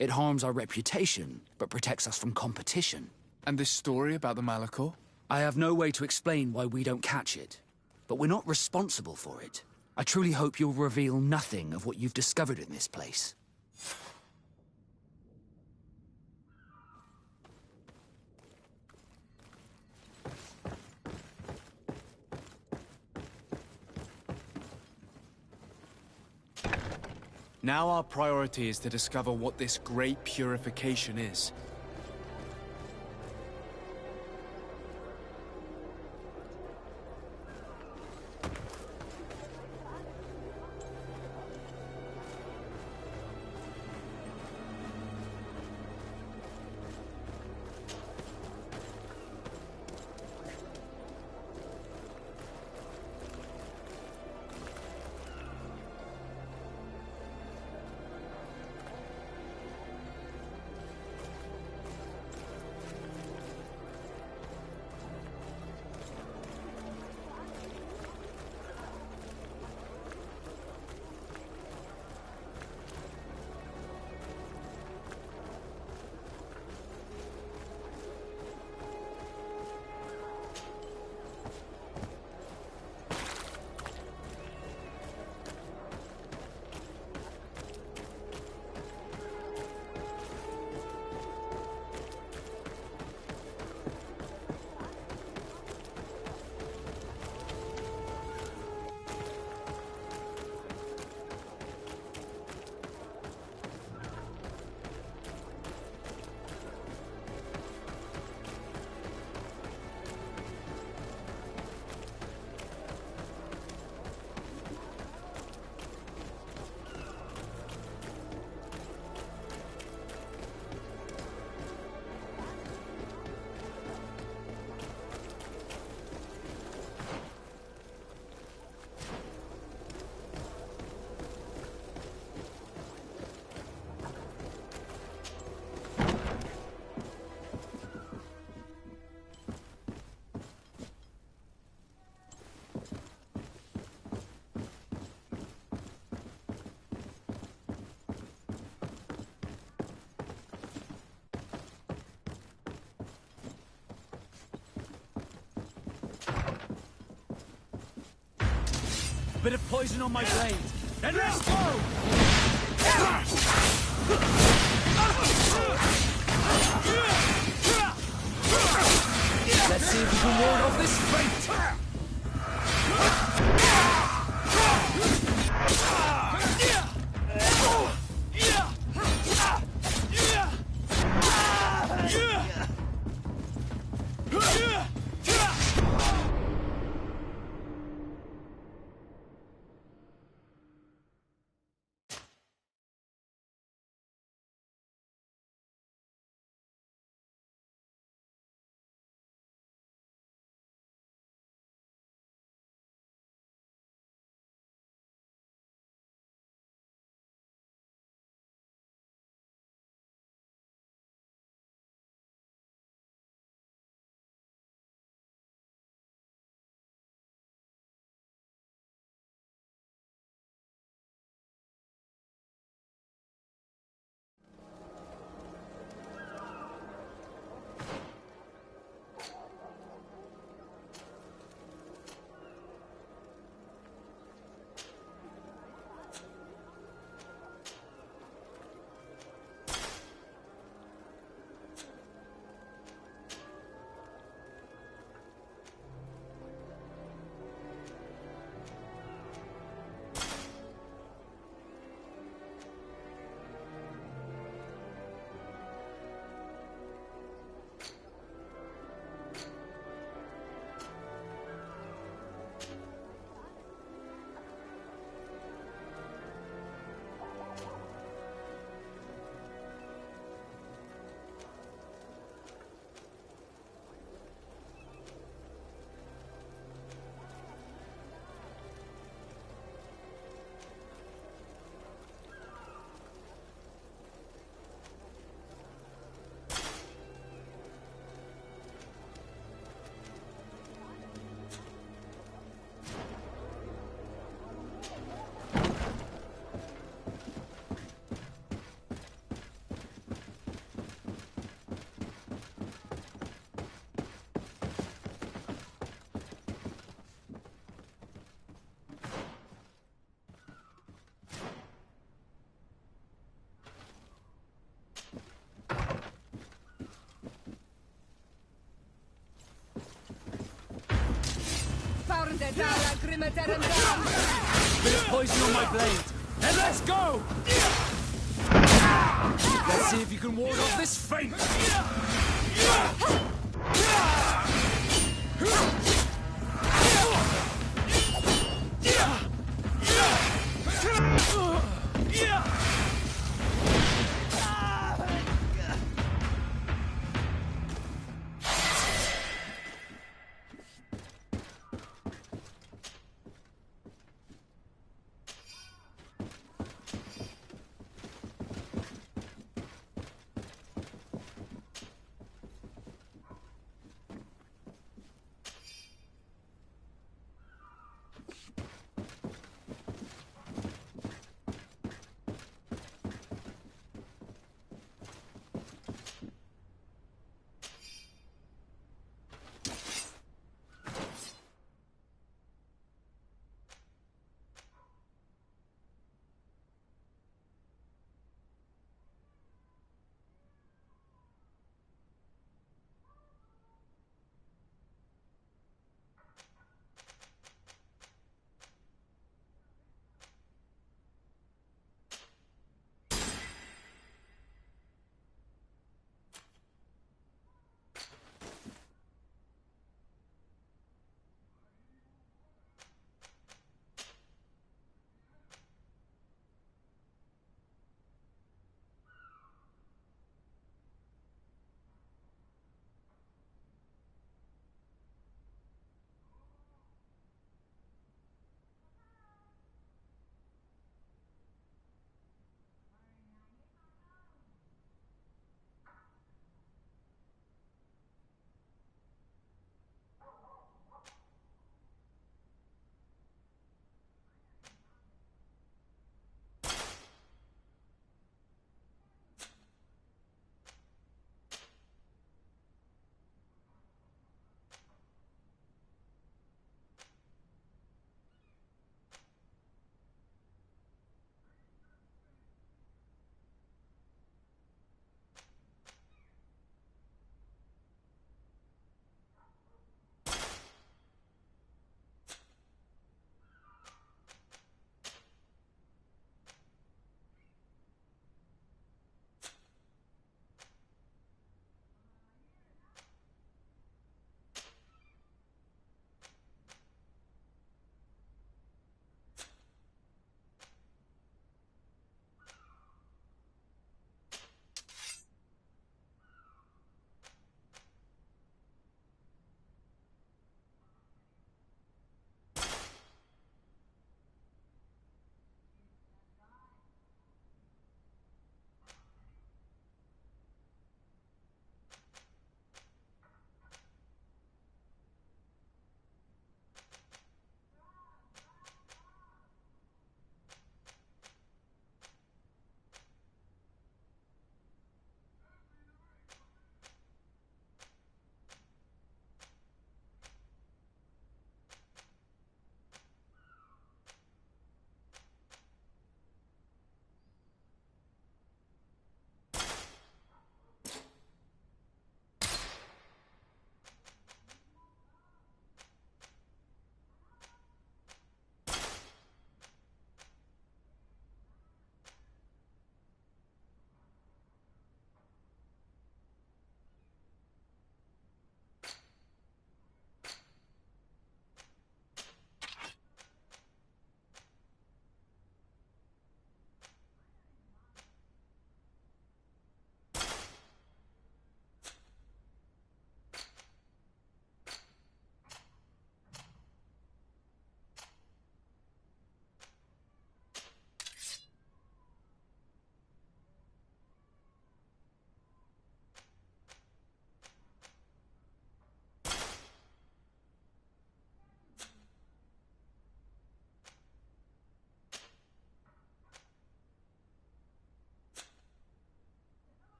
It harms our reputation, but protects us from competition. And this story about the Malachor? I have no way to explain why we don't catch it, but we're not responsible for it. I truly hope you'll reveal nothing of what you've discovered in this place. Now our priority is to discover what this great purification is. bit of poison on my blade. Then let's go! Let's see if we can ward off this fate! Bit of poison on my blade. And let's go! Let's see if you can ward off this fate!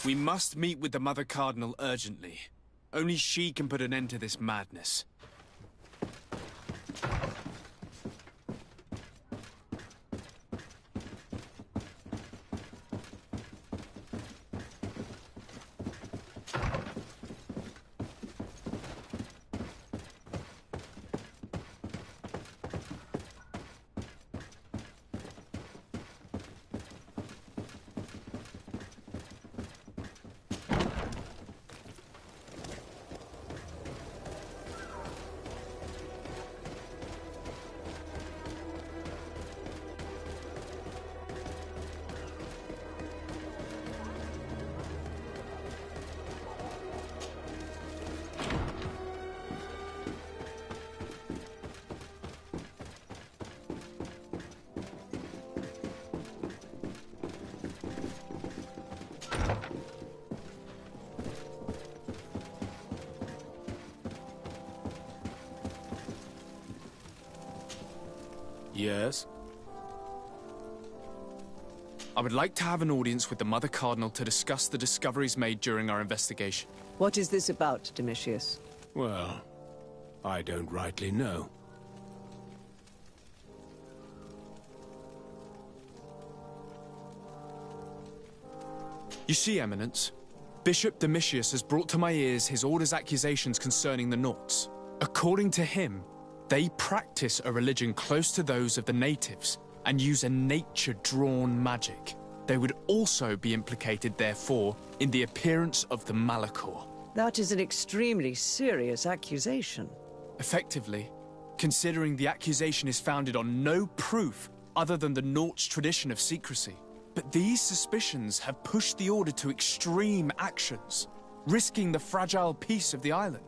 We must meet with the Mother Cardinal urgently. Only she can put an end to this madness. Yes? I would like to have an audience with the Mother Cardinal to discuss the discoveries made during our investigation. What is this about, Domitius? Well, I don't rightly know. You see, Eminence, Bishop Domitius has brought to my ears his order's accusations concerning the Nauts. According to him, they practice a religion close to those of the natives and use a nature-drawn magic. They would also be implicated, therefore, in the appearance of the Malachor. That is an extremely serious accusation. Effectively, considering the accusation is founded on no proof other than the Nauts' tradition of secrecy. But these suspicions have pushed the Order to extreme actions, risking the fragile peace of the island.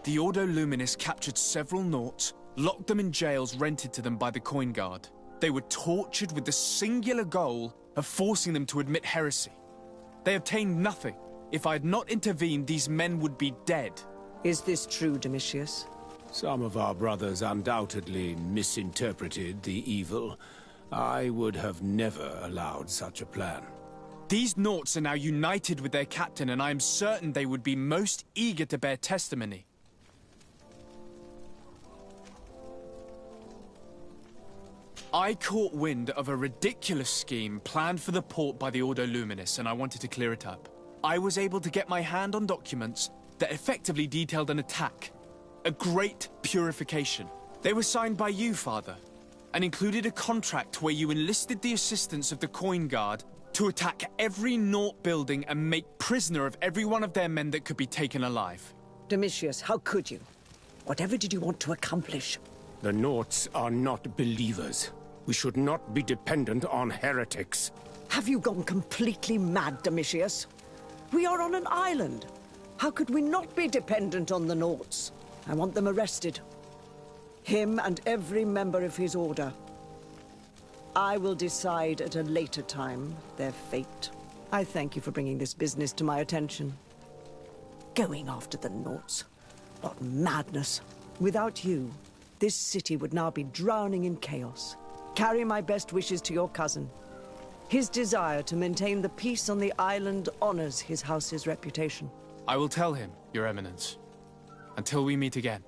The Ordo Luminis captured several Nauts, locked them in jails rented to them by the Coin Guard. They were tortured with the singular goal of forcing them to admit heresy. They obtained nothing. If I had not intervened, these men would be dead. Is this true, Domitius? Some of our brothers undoubtedly misinterpreted the evil. I would have never allowed such a plan. These Nauts are now united with their captain, and I am certain they would be most eager to bear testimony. I caught wind of a ridiculous scheme planned for the port by the Ordo Luminis, and I wanted to clear it up. I was able to get my hand on documents that effectively detailed an attack. A great purification. They were signed by you, Father, and included a contract where you enlisted the assistance of the Coin Guard to attack every Naut building and make prisoner of every one of their men that could be taken alive. Domitius, how could you? Whatever did you want to accomplish? The Nauts are not believers. We should not be dependent on heretics. Have you gone completely mad, Domitius? We are on an island. How could we not be dependent on the Nauts? I want them arrested. Him and every member of his order. I will decide at a later time their fate. I thank you for bringing this business to my attention. Going after the Nauts. What madness. Without you, this city would now be drowning in chaos. Carry my best wishes to your cousin. His desire to maintain the peace on the island honors his house's reputation. I will tell him, Your Eminence. Until we meet again.